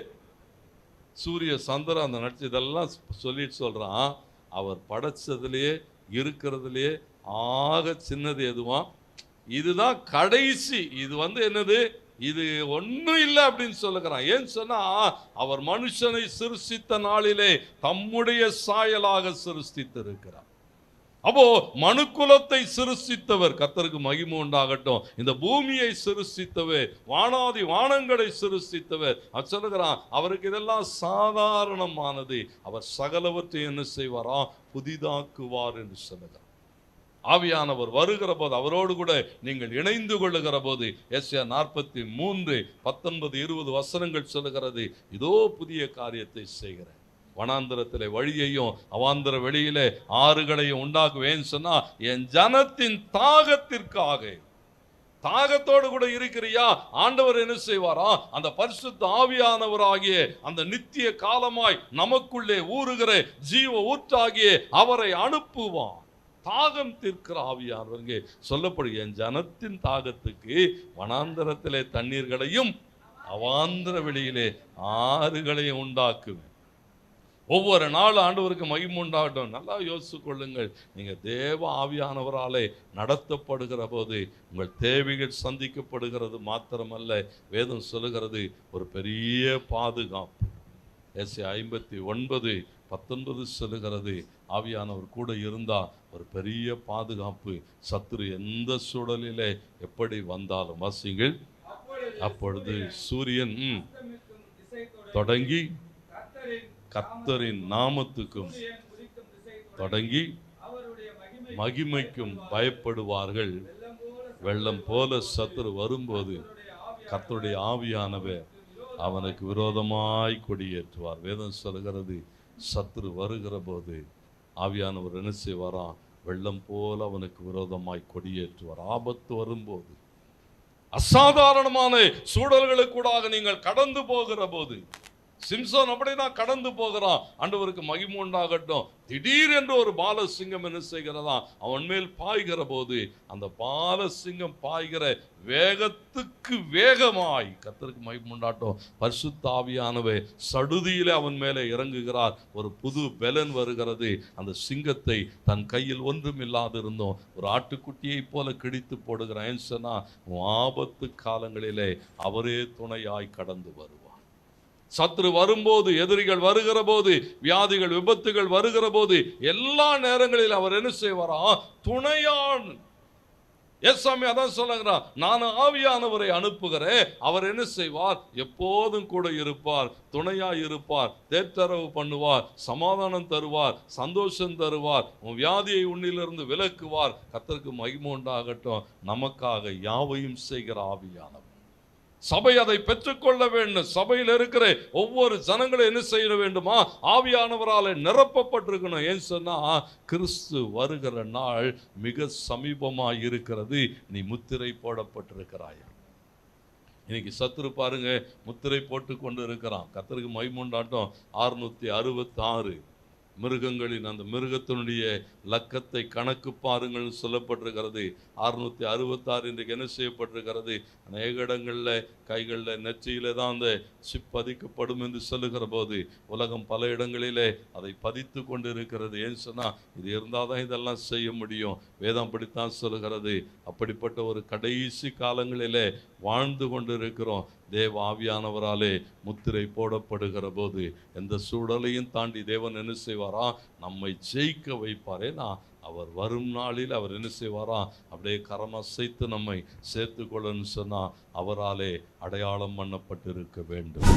சூரிய சந்திரன் அந்த நட்சத்திரம் இதெல்லாம் சொல்லிட்டு சொல்றான், அவர் படைச்சதுலயே இருக்கிறதுலயே ஆக சின்னது எதுவா? இதுதான் கடைசி. இது என்னது? இது ஒன்றும் இல்லை அப்படின்னு சொல்லுகிறான். ஏன்னு சொன்னா, அவர் மனுஷனை சிருஷ்டித்த நாளிலே தம்முடைய சாயலாக சிருஷ்டித்திருக்கிறார். அப்போ மனுக்குலத்தை சிருஷ்டித்தவர், கர்த்தருக்கு மகிமை உண்டாகட்டும். இந்த பூமியை சிருஷ்டித்தவர், வானாதி வானங்களை சிருஷ்டித்தவர். அவர் சொல்லுகிறான், அவருக்கு இதெல்லாம் சாதாரணமானது. அவர் சகலவற்றை என்ன செய்வாரா? புதிதாக்குவார் என்று சொல்லுகிறார். ஆவியானவர் வருகிற போது, அவரோடு கூட நீங்கள் இணைந்து கொள்ளுகிற போது, எஸ்ஐயா 43 19 20 வசனங்கள் சொல்லுகிறது, இதோ புதிய காரியத்தை செய்கிறேன், வனாந்திரத்திலே வழியையும் அவாந்திர வெளியிலே ஆறுகளையும் உண்டாக்குவேன் சொன்னா, என் ஜனத்தின் தாகத்திற்காக. தாகத்தோடு கூட இருக்கிறியா? ஆண்டவர் என்ன செய்வாரா? அந்த பரிசுத்த ஆவியானவராகிய அந்த நித்திய காலமாய் நமக்குள்ளே ஊறுகிற ஜீவ ஊற்றாகிய அவரை அனுப்புவான். தாகம் தீர்க்கிற ஆவியானவங்க சொல்லப்படும். என் ஜனத்தின் தாகத்துக்கு வனாந்தரத்திலே தண்ணீர்களையும் அவாந்திர வெளியிலே ஆறுகளையும் உண்டாக்குவேன். ஒவ்வொரு நாள் ஆண்டவருக்கு மகிமை உண்டாகட்டும். நல்லா யோசித்து கொள்ளுங்கள். நீங்க தேவ ஆவியானவராலே நடத்தப்படுகிற போது உங்கள் தேவைகள் சந்திக்கப்படுகிறது மாத்திரமல்ல, வேதம் சொல்லுகிறது ஒரு பெரிய பாதுகாப்பு. எஸ்ஐயா 59 19 சொல்லுகிறது, ஆவியானவர் கூட இருந்தா ஒரு பெரிய பாதுகாப்பு. சத்துரு எந்த சூழலிலே எப்படி வந்தாலும் வாசிங்கள், அப்பொழுது சூரியன் தொடங்கி கர்த்தரின் நாமத்துக்கும் தொடங்கி மகிமைக்கும் பயப்படுவார்கள். வெள்ளம் போல சத்துரு வரும்போது கர்த்தருடைய ஆவியானவர் அவனுக்கு விரோதமாய் கொடியேற்றுவார். வேதம் சொல்கிறது, சத்துரு வருகிற போது ஆவியானவர் என்ன செய்வாரா? வெள்ளம் போல அவனுக்கு விரோதமாய் கொடியேற்றுவார். ஆபத்து வரும்போது, அசாதாரணமான சூழல்களுக்கூடாக நீங்கள் கடந்து போகிற போது, சிம்சோன் அப்படிதான் கடந்து போகிறான். ஆண்டவருக்கு மகிமை உண்டாகட்டும். திடீர் என்று ஒரு பாலசிங்கம் என்ன செய்கிறதா? அவன் மேல் பாய்கிற போது, அந்த பாலசிங்கம் பாய்கிற வேகத்துக்கு வேகமாய், கர்த்தருக்கு மகிமை உண்டாகட்டும், பரிசுத்த ஆவியானவர் சடுதியிலே அவன் மேலே இறங்குகிறார். ஒரு புது பெலன் வருகிறது. அந்த சிங்கத்தை தன் கையில் ஒன்றும் இல்லாது இருந்தோம் ஒரு ஆட்டுக்குட்டியை போல கிழித்து போடுகிறான். சொன்னா, ஆபத்து காலங்களிலே அவரே துணையாய் கடந்து வருவார். சத்துரு வரும்போது, எதிரிகள் வருகிற போது, வியாதிகள் விபத்துகள் வருகிற போது, எல்லா நேரங்களில் அவர் என்ன செய்வாரா? துணையான். ஏசாமி அதான் சொல்லுகிறார், நான் ஆவியானவரை அனுப்புகிறேன், அவர் என்ன செய்வார்? எப்போதும் கூட இருப்பார், துணையாய் இருப்பார், தேற்றரவு பண்ணுவார், சமாதானம் தருவார், சந்தோஷம் தருவார், உன் வியாதியை உன்னிலிருந்து விலக்குவார். கர்த்தருக்கு மகிமை உண்டாகட்டும். நமக்காக யாவையும் செய்கிற ஆவியானவர். சபை அதை பெற்றுக்கொள்ள வேண்டும். சபையில் இருக்கிற ஒவ்வொரு ஜனங்களும் என்ன செய்ய வேண்டுமா? ஆவியானவரால் நிரப்பப்பட்டிருக்கணும். ஏன் சொன்னா, கிறிஸ்து வருகிற நாள் மிக சமீபமாக இருக்கிறது. நீ முத்திரை போடப்பட்டிருக்கிறாய். இன்னைக்கு சத்துரு பாருங்க, முத்திரை போட்டு கொண்டு இருக்கிறான். கர்த்தருக்கு மகிமை உண்டாகட்டும். 666 மிருகங்களின் அந்த மிருகத்தினுடைய லக்கத்தை கணக்கு பாருங்கள் சொல்லப்பட்டிருக்கிறது. 666 இன்றைக்கு என்ன செய்யப்பட்டிருக்கிறது? அநேக இடங்களில் கைகளில் நெற்றியில தான் அந்த சிப் பதிக்கப்படும் என்று சொல்லுகிற போது, உலகம் பல இடங்களிலே அதை பதித்து கொண்டு இருக்கிறது. ஏன்னு சொன்னால், இது இருந்தால் தான் இதெல்லாம் செய்ய முடியும். வேதம் அப்படித்தான் சொல்லுகிறது. அப்படிப்பட்ட ஒரு கடைசி காலங்களிலே வாழ்ந்து கொண்டு இருக்கிறோம். தேவ ஆவியானவராலே முத்திரை போடப்படுகிற போது எந்த சூழலையும் தாண்டி தேவன் என்ன செய்வாரா? நம்மை ஜெயிக்க வைப்பாரே. அவர் வரும் நாளில் அவர் என்ன செய்வாரா? அப்படியே கரம் அசைத்து நம்மை சேர்த்து கொள்ளன்னு சொன்னா, அவராலே அடையாளம் பண்ணப்பட்டிருக்க வேண்டும்.